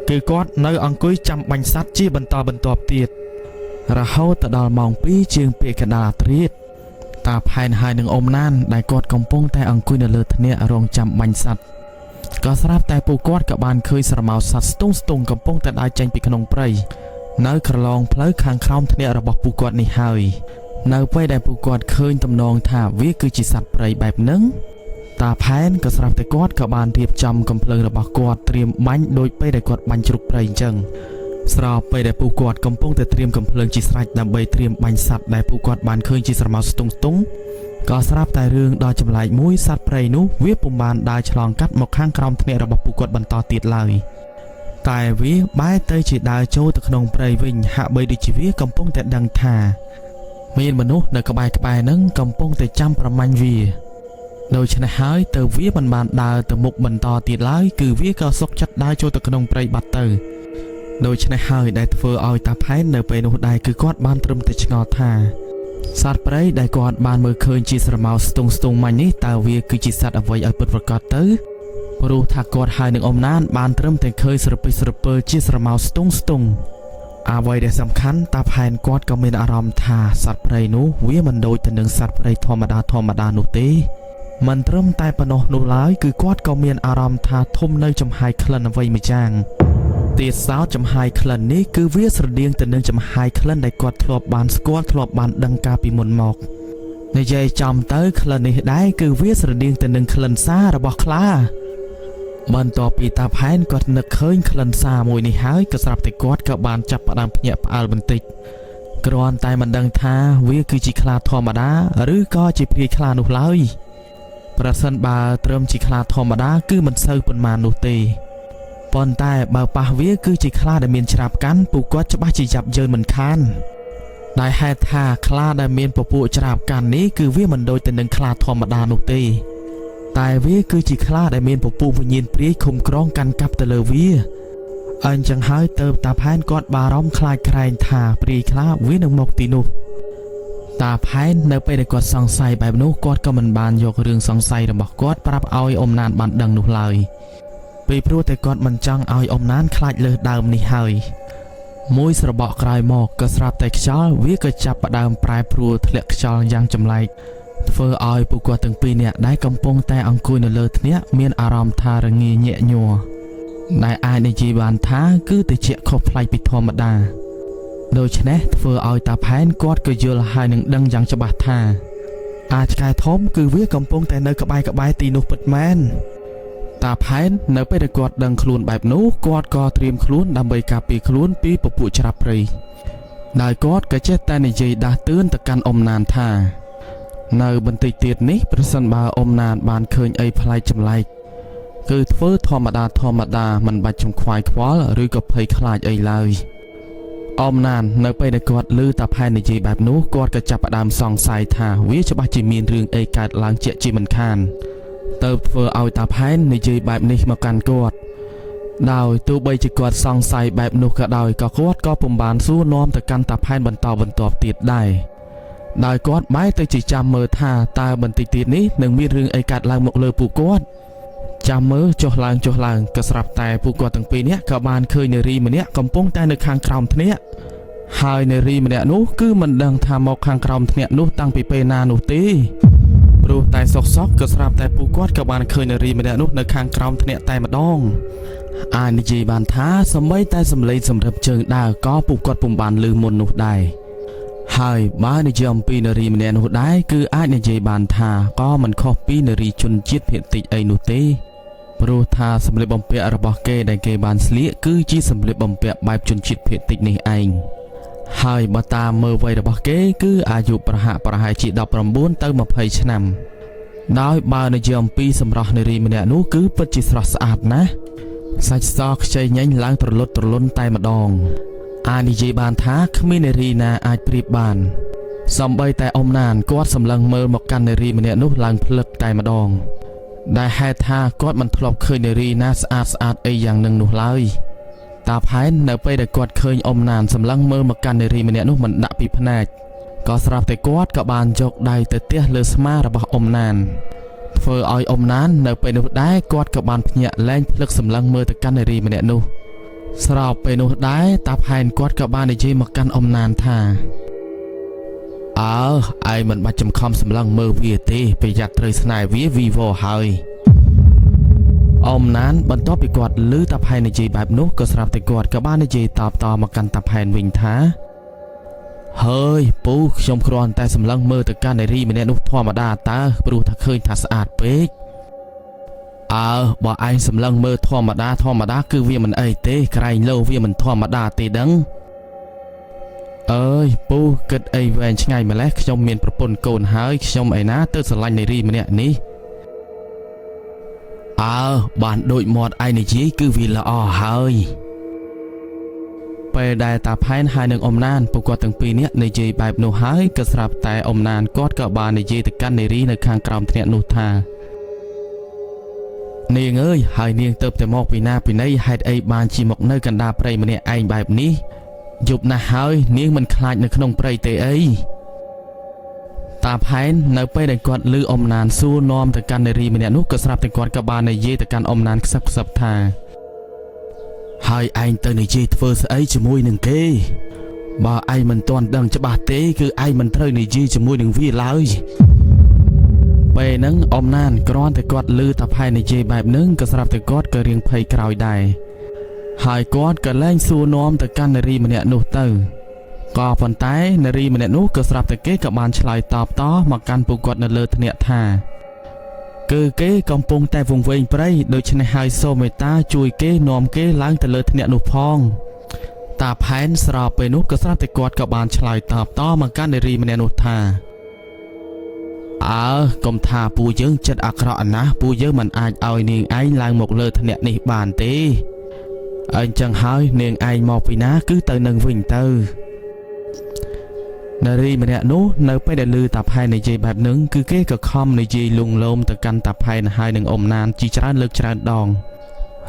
គឺគាត់នៅអង្គុយចាំបាញ់សัตว์ជាបន្តបន្ទាប់ទៀតរហូតទៅដល់ម៉ោង 2 ជាងពេលកណ្ដាលត្រៀតតាផែនហើយនឹងអ៊ំណានដែលគាត់កំពុងតែអង្គុយនៅលើធ្នាក់រងចាំបាញ់សัตว์ក៏ស្រាប់តែពួកគាត់ក៏បានឃើញស្រមោលសัตว์ស្ទង់កំពុងតែដើរចេញពីក្នុងព្រៃនៅក្រឡងផ្លូវខាងក្រោមធ្នាក់របស់ពួកគាត់នេះហើយនៅពេលដែលពួកគាត់ឃើញទំនងថាវាគឺជាសត្វព្រៃបែបហ្នឹងតាផែនក៏ស្រាប់តែគាត់ក៏បានរៀបចំកំភ្លើងរបស់គាត់ត្រៀមបាញ់ដោយពេលដែលគាត់បាញ់ជ្រូកព្រៃអញ្ចឹងស្របពេលដែលពួកគាត់កំពុងតែត្រៀមកំភ្លើងជាស្រេចដើម្បីត្រៀមបាញ់សត្វដែលពួកគាត់បានឃើញជាស្រមោលស្ទង់ក៏ស្រាប់តែរឿងដ៏ចម្លែកមួយសត្វព្រៃនោះវាពុំបានដើរឆ្លងកាត់មកខាងក្រោមធ្នាក់របស់ពួកគាត់បន្តទៀតឡើយតែវាបែរទៅជាដើរចូលទៅក្នុងព្រៃវិញហាក់បីដូចជាវាកំពុងតែដឹងថាមានមនុស្សនៅក្បែរហ្នឹងកំពុងតែចាំប្រមាញ់វាដូច្នេះហើយទៅវាមិនបានដើរទៅមុខបន្តទៀតឡើយគឺវាក៏សុកចិត្តដើរចូលទៅក្នុងព្រៃបាត់ទៅដូច្នេះហើយដែលធ្វើឲ្យតាផែននៅពេលនោះដែរគឺគាត់បានត្រឹមតែឆ្ងល់ថាសត្វព្រៃដែលគាត់បានមើលឃើញជាស្រមោលស្ទង់មាញ់នេះតើវាគឺជាសត្វអ្វីឲ្យពិតប្រាកដទៅព្រោះថាគាត់ហើយនឹងអ៊ំណានបានត្រឹមតែឃើញស្រពិចស្រពិលជាស្រមោលស្ទង់អ្វីដែលសំខាន់តាផែនគាត់ក៏មានអារម្មណ៍ថាសត្វព្រៃនោះវាមិនដូចទៅនឹងសត្វព្រៃធម្មតានោះទេមិនត្រឹមតែប៉ុណ្ណោះនោះឡើយគឺគាត់ក៏មានអារម្មណ៍ថាធំនៅចំហាយក្លិនអ្វីមួយយ៉ាងទៀតសោតចំហាយក្លិននេះគឺវាស្រដៀងទៅនឹងចំហាយក្លិនដែលគាត់ធ្លាប់បានស្គាល់ធ្លាប់បានដឹងកាលពីមុនមកនិយាយចំទៅក្លិននេះដែរគឺវាស្រដៀងទៅនឹងក្លិនសាររបស់ខ្លាបន្ទាប់ពីតាផែនគាត់នឹកឃើញក្លិនសារមួយនេះហើយក៏ស្រាប់តែគាត់ក៏បានចាប់ផ្ដើមភ្ញាក់ផ្អើលបន្តិចគ្រាន់តែមិនដឹងថាវាគឺជាខ្លាធម្មតាឬក៏ជាព្រាយខ្លានោះឡើយ ប្រសិនបើត្រឹមជាខ្លាធម្មតាគឺមិនសូវប៉ុន្មាននោះទេប៉ុន្តែបើប៉ះវាគឺជាខ្លាដែលមានច្រាប់កាន់ពួកគាត់ច្បាស់ជាចាប់យើងមិនខានដែលហេតុថាខ្លាដែលមានពពួកច្រាប់កាន់នេះគឺវាមិនដូចទៅនឹងខ្លាធម្មតានោះទេតែវាគឺជាខ្លាដែលមានពពួកវិញ្ញាណព្រាយឃុំក្រងកាន់កាប់ទៅលើវាអញ្ចឹងហើយទៅតាផែនគាត់បារម្ភខ្លាចក្រែងថាព្រាយខ្លាវានឹងមកទីនោះតាផែននៅពេលដែលគាត់សង្ស័យបែបនោះគាត់ក៏មិនបានយករឿងសង្ស័យរបស់គាត់ប្រាប់ឲ្យអ៊ំណានបានដឹងនោះឡើយពីព្រោះតែគាត់មិនចង់ឲ្យអ៊ំណានខ្លាចលើសដើមនេះហើយមួយស្របក់ក្រោយមកក៏ស្រាប់តែខ្យល់វាក៏ចាប់ផ្ដើមប្រែប្រួលធ្លាក់ខ្យល់យ៉ាងចម្លែកធ្វើឲ្យពួកគាត់ទាំងពីរនាក់ដែលកំពុងតែអង្គុយនៅលើធ្នាក់មានអារម្មណ៍ថារងាញាក់ញ័រដែលអាចនិយាយបានថាគឺតិចខុសប្លែកពីធម្មតាដូច្នេះធ្វើឲ្យតាផែនគាត់ក៏យល់ហើយនឹងដឹងយ៉ាងច្បាស់ថាអាចឆ្កែធំគឺវាកំពុងតែនៅក្បែរទីនោះពិតមែនតាផែននៅពេលដែលគាត់ដឹងខ្លួនបែបនោះគាត់ក៏ត្រៀមខ្លួនដើម្បីការពារខ្លួនពីពពួកច្រាប់ព្រៃដោយគាត់ក៏ចេះតែនិយាយដាស់តឿនទៅកាន់អ៊ំណានថានៅបន្តិចទៀតនេះប្រសិនបើអ៊ំណានបានឃើញអីប្លែកចម្លែកគឺធ្វើធម្មតាមិនបាច់ចំខ្វាយខ្វល់ឬក៏ភ័យខ្លាចអីឡើយអ៊ំណាននៅពេលដែលគាត់ឮតាផែននិយាយបែបនោះគាត់ក៏ចាប់ផ្ដើមសង្ស័យថាវាច្បាស់ជាមានរឿងអីកើតឡើងជាក់ជាមិនខានទៅធ្វើឲ្យតាផែននិយាយបែបនេះមកកាន់គាត់ដោយទោះបីជាគាត់សង្ស័យបែបនោះក៏ដោយក៏គាត់ក៏ពុំបានសួរនាំទៅកាន់តាផែនបន្តបន្ទាប់ទៀតដែរដោយគាត់បែរទៅជាចាំមើលថាតើបន្តិចទៀតនេះនឹងមានរឿងអីកើតឡើងមកលើពួកគាត់ចាំមើលចុះឡើងក៏ស្រាប់តែពួកគាត់ទាំងពីរនាក់ក៏បានឃើញនារីម្នាក់កំពុងតែនៅខាងក្រោមធ្នាក់ហើយនារីម្នាក់នោះគឺមិនដឹងថាមកខាងក្រោមធ្នាក់នោះតាំងពីពេលណានោះទេព្រោះតែសុកក៏ស្រាប់តែពួកគាត់ក៏បានឃើញនារីម្នាក់នោះនៅខាងក្រោមធ្នាក់តែម្ដងអាចនិយាយបានថាសម្បីតែសម្លេងសម្រាប់ជើងដើរក៏ពួកគាត់ពុំបានឮមុននោះដែរហើយបើនិយាយអំពីនារីម្នាក់នោះដែរគឺអាចនិយាយបានថាក៏មិនខុសពីនារីជនជាតិភាគតិចអីនោះទេព្រោះថាសម្លៀកបំពាក់របស់គេដែលគេបានស្លៀកគឺជាសម្លៀកបំពាក់បែបជនជាតិភាគតិចនេះឯងហើយបើតាមមើលវ័យរបស់គេគឺអាយុប្រហែលជា19ទៅ20ឆ្នាំដោយបើនិយាយអំពីសម្រស់នារីម្នាក់នោះគឺពិតជាស្រស់ស្អាតណាស់សាច់សខ្ចីញញឡើងត្រលន់តែម្ដងអាចនិយាយបានថាគ្មាននារីណាអាចប្រៀបបានសូម្បីតែអ៊ំណានគាត់សម្លឹងមើលមកកាន់នារីម្នាក់នោះឡើងភ្លឹកតែម្ដងដែលហេតុថាគាត់មិនធ្លាប់ឃើញនារីណាស្អាតអីយ៉ាងនឹងនោះឡើយតាផែននៅពេលដែលគាត់ឃើញអ៊ំណានសម្លឹងមើលមកកាន់នារីម្នាក់នោះមិនដាក់ពីភ្នែកក៏ស្រាប់តែគាត់ក៏បានយកដៃទៅទះលើស្មារបស់អ៊ំណានធ្វើឲ្យអ៊ំណាននៅពេលនោះដែរគាត់ក៏បានភ្ញាក់លែងភ្លឹកសម្លឹងមើលទៅកាន់នារីម្នាក់នោះស្របពេលនោះដែរតាផែនគាត់ក៏បាននិយាយមកកាន់អ៊ំណានថាឯងមិនបាច់ចំខំសម្លឹងមើលវាទេប្រយ័ត្នត្រូវស្នេហ៍វាវីវហើយអ៊ំណានបន្ទាប់ពីគាត់ឮតាផែននិយាយបែបនោះក៏ស្រាប់តែគាត់ក៏បាននិយាយតមកកាន់តាផែនវិញថាហើយពូខ្ញុំគ្រាន់តែសម្លឹងមើលទៅកាន់នារីម្នាក់នោះធម្មតាតើព្រោះថាឃើញថាស្អាតពេកបើឯងសម្លឹងមើលធម្មតាគឺវាមិនអីទេក្រែងលោវាមិនធម្មតាទេដឹងអើយពូគិតអីវែងឆ្ងាយម្លេះខ្ញុំមានប្រពន្ធកូនហើយខ្ញុំឯណាទៅស្រឡាញ់នារីម្នាក់នេះបានដូចមាត់ឯងនិយាយគឺវាល្អហើយពេលដែលតាផែនហើយនឹងអ៊ំណានពួកគាត់ទាំងពីរនាក់និយាយបែបនោះហើយក៏ស្រាប់តែអ៊ំណានគាត់ក៏បាននិយាយទៅកាន់នារីនៅខាងក្រោមធ្នាក់នោះថានាងអើយហើយនាងទៅតែមកពីណាពីណីហេតុអីបានជាមកនៅកណ្ដាលព្រៃម្នាក់ឯងបែបនេះយប់ណាស់ហើយនាងមិនខ្លាចនៅក្នុងព្រៃទេអីតាផែននៅពេលដែលគាត់ឮអ៊ំណានសួរនាំទៅកាន់នារីម្នាក់នោះក៏ស្រាប់តែគាត់ក៏បាននិយាយទៅកាន់អ៊ំណានខ្សឹបថាហើយឯងទៅនិយាយធ្វើស្អីជាមួយនឹងគេបើឯងមិនទាន់ដឹងច្បាស់ទេគឺឯងមិនត្រូវនិយាយជាមួយនឹងវាឡើយពេលហ្នឹងអ៊ំណានគ្រាន់តែគាត់ឮតាផែននិយាយបែបហ្នឹងក៏ស្រាប់តែគាត់ក៏រៀងភ័យក្រោយដែរហើយគាត់ក៏លែងសួរនាំទៅកាន់នារីម្នាក់នោះទៅក៏ប៉ុន្តែនារីម្នាក់នោះក៏ស្រាប់តែគេក៏បានឆ្លើយតបតមកកាន់ពួកគាត់នៅលើធ្នាក់ថាគឺគេកំពុងតែវង្វេងព្រៃដូច្នេះហើយសូមមេត្តាជួយគេនាំគេឡើងទៅលើធ្នាក់នោះផងតាផែនស្របពេលនោះក៏ស្រាប់តែគាត់ក៏បានឆ្លើយតបតមកកាន់នារីម្នាក់នោះថា កុំថាពូយើងចិត្តអាក្រក់ណាស់ពូយើងមិនអាចឲ្យនាងឯងឡើងមកលើថ្នាក់នេះបានទេអញ្ចឹងហើយនាងឯងមកពីណាគឺទៅនឹងវិញទៅនារីម្នាក់នោះនៅពេលដែលឮតាផែននិយាយបែបហ្នឹងគឺគេក៏ខំនិយាយលងលោមទៅកាន់តាផែនហើយនឹងអ៊ំណានជាច្រើនលើកច្រើនដង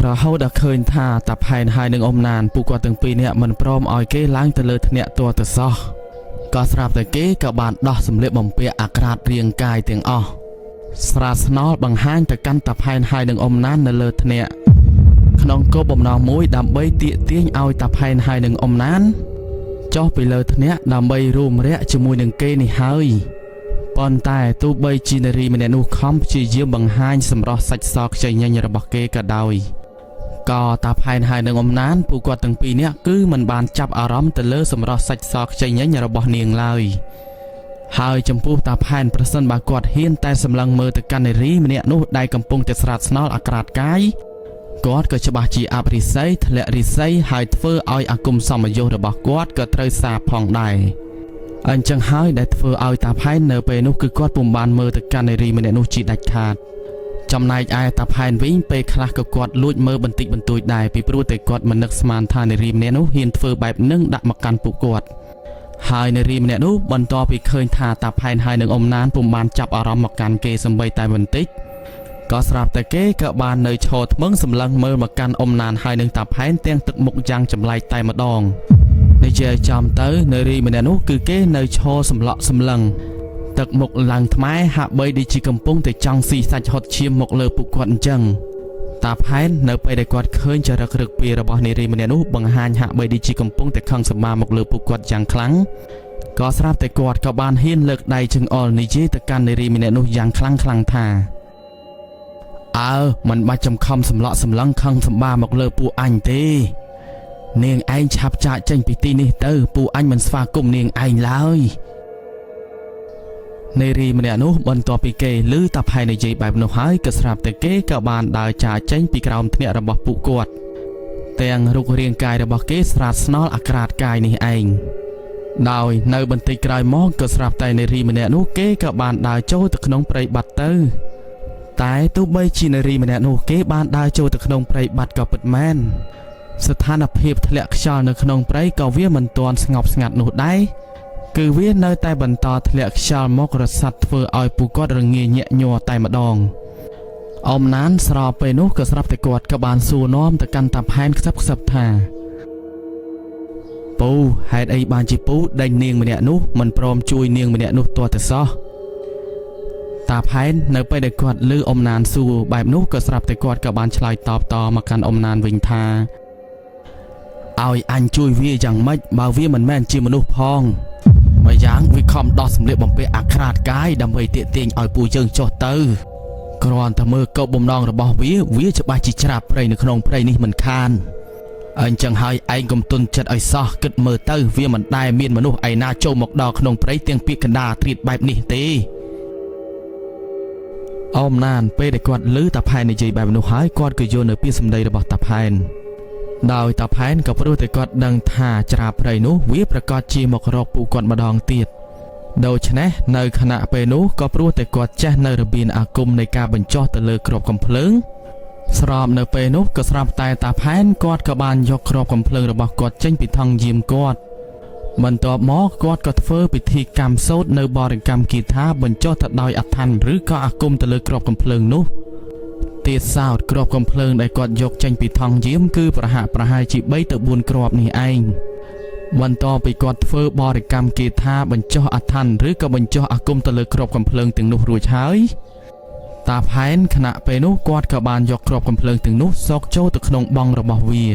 រហូតដល់ឃើញថាតាផែនហើយនឹងអ៊ំណានពួកគាត់ទាំងពីរនាក់មិនព្រមឲ្យគេឡើងទៅលើថ្នាក់ទាល់ទៅសោះក៏ស្រាប់តែគេក៏បានដោះសម្លៀកបំពាក់អាក្រាតរាងកាយទាំងអស់ស្រាស្នល់បង្ហាញទៅកាន់តាផែនហើយនឹងអ៊ំណាននៅលើថ្នាក់ក្នុងគោលបំណងមួយដើម្បីទាក់ទាញឲ្យតាផែនហើយនឹងអ៊ំណានចុះពីលើថ្នាក់ដើម្បីរួមរយៈជាមួយនឹងគេនេះហើយប៉ុន្តែទោះបីជានារីម្នាក់នោះខំព្យាយាមបង្ហាញសម្រស់សាច់សខ្ចីញញរបស់គេក៏ដោយក៏តាផែនហើយនឹងអ៊ំណានពួកគាត់ទាំងពីរនាក់គឺមិនបានចាប់អារម្មណ៍ទៅលើសម្រស់សាច់សខ្ចីញញរបស់នាងឡើយហើយចំពោះតាផែនប្រសិនបើគាត់ហ៊ានតែសម្លឹងមើលទៅកាន់នារីម្នាក់នោះដែលកំពុងតែស្រាតស្នល់អាក្រាតកាយគាត់ក៏ច្បាស់ជាអបរិស័យធ្លាក់រិស័យហើយធ្វើឲ្យអាគមសមយុទ្ធរបស់គាត់ក៏ត្រូវសាបផងដែរអញ្ចឹងហើយដែលធ្វើឲ្យតាផែននៅពេលនោះគឺគាត់ពុំបានមើលទៅកាន់នារីម្នាក់នោះជាដាច់ខាតចំណែកឯតាផែនវិញពេលខ្លះក៏គាត់លួចមើលបន្តិចបន្តួចដែរពីព្រោះតែគាត់មិននឹកស្មានថានារីម្នាក់នោះហ៊ានធ្វើបែបនឹងដាក់មកកាន់ពួកគាត់ហើយនារីម្នាក់នោះបន្ទាប់ពីឃើញថាតាផែនហើយនឹងអ៊ំណានពុំបានចាប់អារម្មណ៍មកកាន់គេសម្បីតែបន្តិចក៏ស្រាប់តែគេក៏បាននៅឈរថ្មឹងសម្លឹងមើលមកកាន់អ៊ំណានហើយនឹងតាផែនទាំងទឹកមុខយ៉ាងចម្លែកតែម្ដងនិយាយចំទៅនារីម្នាក់នោះគឺគេនៅឈរសម្លក់សម្លឹងទឹកមុខឡើងថ្មែហាក់បីដូចជាកំពុងតែចង់ស៊ីសាច់ហត់ឈាមមកលើពួកគាត់អញ្ចឹងតាផែននៅពេលដែលគាត់ឃើញចរិតរឹកពីរបស់នារីម្នាក់នោះបង្ហាញហាក់បីដូចជាកំពុងតែខឹងសម្បាមកលើពួកគាត់យ៉ាងខ្លាំងក៏ស្រាប់តែគាត់ក៏បានហ៊ានលើកដៃចង្អុលនិយាយទៅកាន់នារីម្នាក់នោះយ៉ាងខ្លាំងថាមិនបាច់ចំខំសម្លក់សម្លឹងខឹងសម្បាមកលើពួកអញទេនាងឯងឆាប់ចាកចេញពីទីនេះទៅពួកអញមិនស្វាគមន៍នាងឯងឡើយនារីម្នាក់នោះបន្ទាប់ពីគេឮតាផែននិយាយបែបនោះហើយក៏ស្រាប់តែគេក៏បានដើរចាកចេញពីក្រោមថ្នាក់របស់ពួកគាត់ទាំងរូបរាងកាយរបស់គេស្រាតស្នល់អាក្រាតកាយនេះឯងដោយនៅបន្តិចក្រោយមកក៏ស្រាប់តែនារីម្នាក់នោះគេក៏បានដើរចូលទៅក្នុងព្រៃបាត់ទៅតែទោះបីជានារីម្នាក់នោះគេបានដើរចូលទៅក្នុងព្រៃបាត់ក៏ពិតមែនស្ថានភាពធ្លាក់ខ្យល់នៅក្នុងព្រៃក៏វាមិនទាន់ស្ងប់ស្ងាត់នោះដែរគឺវានៅតែបន្តធ្លាក់ខ្យល់មករសាត់ធ្វើឲ្យពួកគាត់រងាញាក់ញ័រតែម្ដងអ៊ំណានស្របពេលនោះក៏ស្រាប់តែគាត់ក៏បានសួរនាំទៅកាន់តាផែនខ្សឹបថាពូហេតុអីបានជាពូដេញនាងម្នាក់នោះមិនព្រមជួយនាងម្នាក់នោះទាល់តែសោះតាផែននៅពេលដែលគាត់ឮអ៊ំណានសួរបែបនោះក៏ស្រាប់តែគាត់ក៏បានឆ្លើយតបតមកកាន់អ៊ំណានវិញថាឲ្យអញជួយវាយ៉ាងម៉េចបើវាមិនមែនជាមនុស្សផងមួយយ៉ាងវាខំដោះសម្លៀកបំពាក់អាក្រាតកាយដើម្បីទាក់ទាញឲ្យពួកយើងចុះទៅគ្រាន់តែមើលកុបបំណងរបស់វាច្បាស់ជាច្រាបព្រៃនៅក្នុងព្រៃនេះមិនខានអញ្ចឹងហើយឯងកុំទុនចិត្តឲ្យសោះគិតមើលទៅវាមិនដែលមានមនុស្សឯណាចូលមកដល់ក្នុងព្រៃទាំងពាក្យកណ្ដាលត្រៀតបែបនេះទេអ៊ំណានពេលដែលគាត់ឮតាផែននិយាយបែបនោះហើយគាត់ក៏យល់នៅពាក្យសម្ដីរបស់តាផែនដោយតាផែនក៏ព្រោះតែគាត់ដឹងថាច្រាព្រៃនោះវាប្រកាសជាមករកពួកគាត់ម្ដងទៀតដូច្នេះនៅខណៈពេលនោះក៏ព្រោះតែគាត់ចេះនៅរបៀនអាគមនៃការបញ្ចុះទៅលើគ្រាប់កំភ្លើងស្របនៅពេលនោះក៏ស្រាប់តែតាផែនគាត់ក៏បានយកគ្រាប់កំភ្លើងរបស់គាត់ចេញពីថង់យាមគាត់បន្ទាប់មកគាត់ក៏ធ្វើពិធីកម្មសូត្រនៅបរិកម្មគាថាបញ្ចុះទៅដោយអដ្ឋានឬក៏អាគមទៅលើគ្រាប់កំភ្លើងនោះទៀតសោតគ្រាប់កំភ្លើងដែលគាត់យកចេញពីថង់យាមគឺប្រហែលជា3ទៅ4គ្រាប់នេះឯងបន្ទាប់ពីគាត់ធ្វើបរិកម្មគាថាបញ្ចុះអដ្ឋានឬក៏បញ្ចុះអាគមទៅលើគ្រាប់កំភ្លើងទាំងនោះរួចហើយតាផែនខណៈពេលនោះគាត់ក៏បានយកគ្រាប់កំភ្លើងទាំងនោះសោកចូលទៅក្នុងបង់របស់វា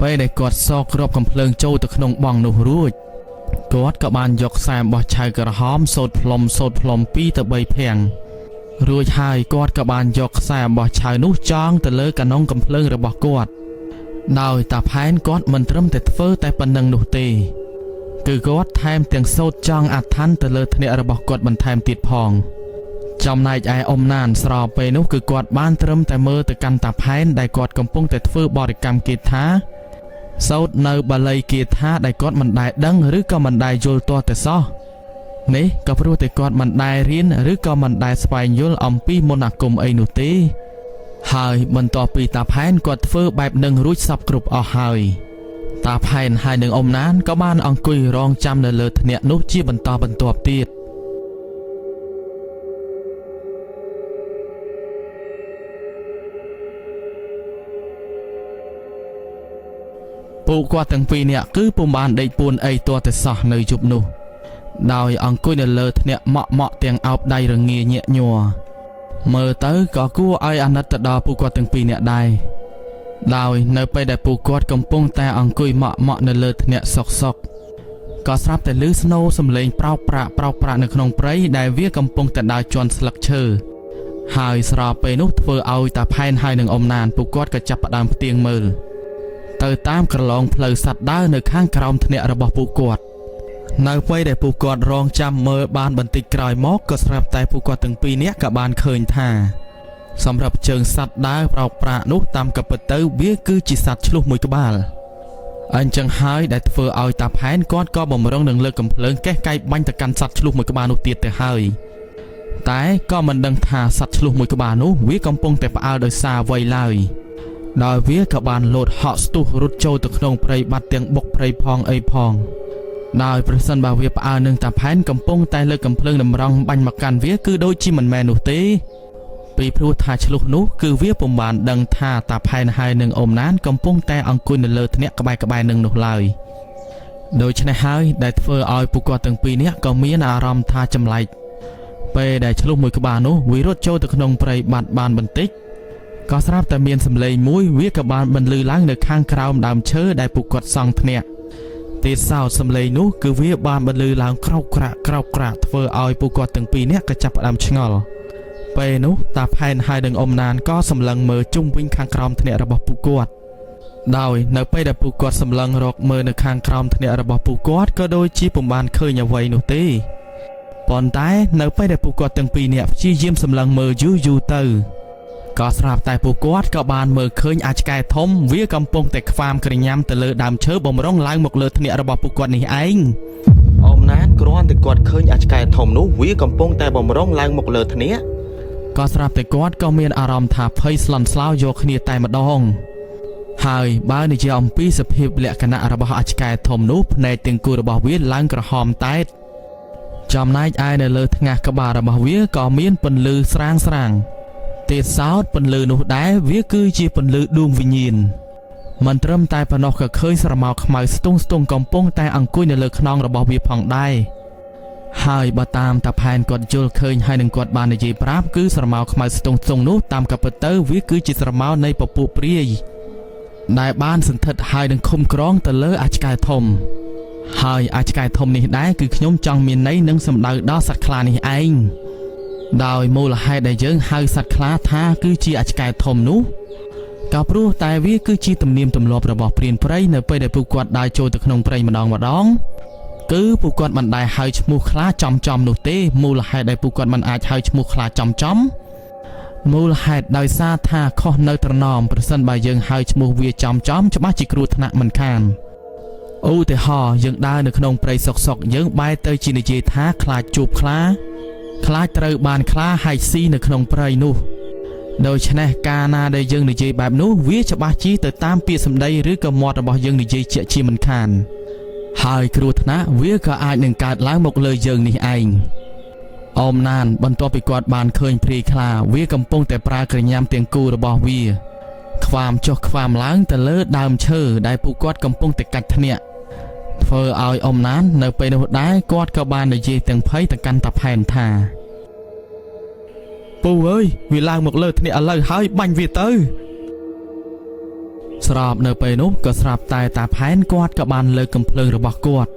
ពេលដែលគាត់សោកគ្រាប់កំភ្លើងចូលទៅក្នុងបង់នោះរួចគាត់ក៏បានយកខ្សែអំបោះឆៅក្រហមសូត្រផ្លុំ2ទៅ3ភាំងរួចហើយគាត់ក៏បានយកខ្សែអំបោះឆៅនោះចងទៅលើកាណុងកំភ្លើងរបស់គាត់ដោយតាផែនគាត់មិនត្រឹមតែធ្វើតែប៉ុណ្្នឹងនោះទេគឺគាត់ថែមទាំងសូត្រចងអដ្ឋានទៅលើថ្នាក់របស់គាត់បន្ថែមទៀតផងចំណែកឯអ៊ំណានស្របពេលនោះគឺគាត់បានត្រឹមតែមើលទៅកាន់តាផែនដែលគាត់កំពុងតែធ្វើបរិកម្មគាថាសូត្រនៅបាលីគាថាដែលគាត់មិនដែលដឹងឬក៏មិនដែលយល់ទាស់តែសោះ នេះក៏ព្រោះតែគាត់មិនដែលរៀនឬក៏មិនដែលស្វែងយល់អំពីមន្តអាគមអីនោះទេហើយបន្ទាប់ពីតាផែនគាត់ធ្វើបែបនឹងរួចសពគ្រប់អស់ហើយតាផែនហើយនឹងអ៊ំណានក៏បានអង្គុយរងចាំនៅលើថ្នាក់នោះជាបន្តបន្ទាប់ទៀតពួកគាត់ទាំងពីរនាក់គឺពុំបានដេកពួនអីទាល់តែសោះនៅយប់នោះដោយអង្គុយនៅលើថ្នាក់ម៉ក់ទាំងអោបដៃរងាញាក់ញ័រមើលទៅក៏គួរឲ្យអាណិតទៅដល់ពួកគាត់ទាំងពីរនាក់ដែរដោយនៅពេលដែលពួកគាត់កំពុងតែអង្គុយម៉ក់នៅលើថ្នាក់សុកក៏ស្រាប់តែឮស្នូរសំឡេងប្រោកប្រាក់នៅក្នុងព្រៃដែលវាកំពុងតែដើរជន់ស្លឹកឈើហើយស្របពេលនោះធ្វើឲ្យតាផែនហើយនឹងអ៊ំណានពួកគាត់ក៏ចាប់ផ្ដើមផ្ទៀងមើលទៅតាមក្រឡងផ្លូវសត្វដើរនៅខាងក្រោមថ្នាក់របស់ពួកគាត់នៅពេលដែលពួកគាត់រងចាំមើលបានបន្តិចក្រោយមកក៏ស្រាប់តែពួកគាត់ទាំងពីរនាក់ក៏បានឃើញថាសម្រាប់ជើងសត្វដើរប្រោកប្រាក់នោះតាមកាពិតទៅវាគឺជាសត្វឆ្លុះមួយក្បាលអញ្ចឹងហើយដែលធ្វើឲ្យតាផែនគាត់ក៏បំរុងនឹងលើកកំភ្លើងកេះកៃបាញ់ទៅកាន់សត្វឆ្លុះមួយក្បាលនោះទៀតទៅហើយតែក៏មិនដឹងថាសត្វឆ្លុះមួយក្បាលនោះវាកំពុងតែផ្អើលដោយសារអ្វីឡើយដោយវាក៏បានលោតហក់ស្ទុះរត់ចូលទៅក្នុងព្រៃបាត់ទាំងបុកព្រៃផងអីផងដោយប្រសិនបើវាផ្អើលនឹងតាផែនកំពុងតែលើកកំភ្លើងតម្រង់បាញ់មកកាន់វាគឺដូចជាមិនមែននោះទេពីព្រោះថាឆ្លុះនោះគឺវាពុំបានដឹងថាតាផែនហើយនឹងអ៊ំណានកំពុងតែអង្គុយនៅលើថ្នាក់ក្បែរនឹងនោះឡើយដូច្នេះហើយដែលធ្វើឲ្យពួកគាត់ទាំងពីរនាក់ក៏មានអារម្មណ៍ថាចម្លែកពេលដែលឆ្លុះមួយក្បាលនោះវារត់ចូលទៅក្នុងព្រៃបាត់បានបន្តិចក៏ស្រាប់តែមានសំឡេងមួយវាក៏បានបន្លឺឡើងនៅខាងក្រោមដើមឈើដែលពួកគាត់សង់ថ្នាក់ទៀតសោតសំឡេងនោះគឺវាបានបន្លឺឡើងក្រោកក្រាក់ធ្វើឲ្យពួកគាត់ទាំងពីរនាក់ក៏ចាប់ផ្ដើមឆ្ងល់ពេលនោះតាផែនហើយនឹងអ៊ំណានក៏សម្លឹងមើលជុំវិញខាងក្រោមថ្នាក់របស់ពួកគាត់ដោយនៅពេលដែលពួកគាត់សម្លឹងរកមើលនៅខាងក្រោមថ្នាក់របស់ពួកគាត់ក៏ដូចជាពុំបានឃើញអ្វីនោះទេប៉ុន្តែនៅពេលដែលពួកគាត់ទាំងពីរនាក់ព្យាយាមសម្លឹងមើលយូរទៅក៏ស្រាប់តែពួកគាត់ក៏បានមើលឃើញអាចឆ្កែធំវាកំពុងតែខ្វាមក្រញាំទៅលើដើមឈើបំរុងឡើងមកលើថ្នាក់របស់ពួកគាត់នេះឯងអ៊ំណានគ្រាន់តែគាត់ឃើញអាចឆ្កែធំនោះវាកំពុងតែបំរុងឡើងមកលើថ្នាក់ក៏ស្រាប់តែគាត់ក៏មានអារម្មណ៍ថាភ័យស្លន់ស្លោយកគ្នាតែម្ដងហើយបើនិយាយអំពីសភាពលក្ខណៈរបស់អាចឆ្កែធំនោះភ្នែកទាំងគូរបស់វាឡើងក្រហមតែតចំណែកឯនៅលើថ្ងាសក្បាលរបស់វាក៏មានពន្លឺស្រាងទៀតសោតពន្លឺនោះដែរវាគឺជាពន្លឺដួងវិញ្ញាណមិនត្រឹមតែប៉ុណ្ណោះក៏ឃើញស្រមោលខ្មៅស្ទង់កំពុងតែអង្គុយនៅលើខ្នងរបស់វាផងដែរហើយបើតាមតាផែនគាត់យល់ឃើញហើយនឹងគាត់បាននិយាយប្រាប់គឺស្រមោលខ្មៅស្ទង់នោះតាមកាពិតទៅវាគឺជាស្រមោលនៃពពួកព្រាយដែលបានសន្ធិដ្ឋហើយនឹងឃុំក្រងទៅលើអាចឆ្កែធំហើយអាចឆ្កែធំនេះដែរគឺខ្ញុំចង់មានន័យនឹងសម្ដៅដល់សត្វខ្លានេះឯងដោយមូលហេតុដែលយើងហៅសត្វខ្លាថាគឺជាអាចឆ្កែធំនោះក៏ព្រោះតែវាគឺជាទំនៀមទម្លាប់របស់ព្រានព្រៃនៅពេលដែលពួកគាត់ដើរចូលទៅក្នុងព្រៃម្ដងគឺពួកគាត់មិនដែលហៅឈ្មោះខ្លាចំនោះទេមូលហេតុដែលពួកគាត់មិនអាចហៅឈ្មោះខ្លាចំមូលហេតុដោយសារថាខុសនៅត្រណមប្រសិនបើយើងហៅឈ្មោះវាចំច្បាស់ជាគ្រោះថ្នាក់មិនខានឧទាហរណ៍យើងដើរនៅក្នុងព្រៃសុកយើងបែរទៅជានិយាយថាខ្លាចជួបខ្លាត្រូវបានខ្លាហែកស៊ីនៅក្នុងព្រៃនោះដូច្នេះការណាដែលយើងនិយាយបែបនោះវាច្បាស់ជាទៅតាមពាក្យសម្ដីឬក៏មាត់របស់យើងនិយាយជាក់ជាមិនខានហើយគ្រោះថ្នាក់វាក៏អាចនឹងកើតឡើងមកលើយើងនេះឯងអ៊ំណានបន្ទាប់ពីគាត់បានឃើញព្រាយខ្លាវាកំពុងតែប្រើក្រញាំទាំងគូរបស់វាខ្វាមចុះខ្វាមឡើងទៅលើដើមឈើដែលពួកគាត់កំពុងតែកាច់ថ្នាក់ធ្វើឲ្យអ៊ំណាននៅពេលនោះដែរគាត់ក៏បាននិយាយទាំងភ័យទៅកាន់តាផែនថាពូអើយវាឡើងមកលើថ្នាក់ឥឡូវហើយបាញ់វាទៅស្របនៅពេលនោះក៏ស្រាប់តែតាផែនគាត់ក៏បានលើកកំភ្លើងរបស់គាត់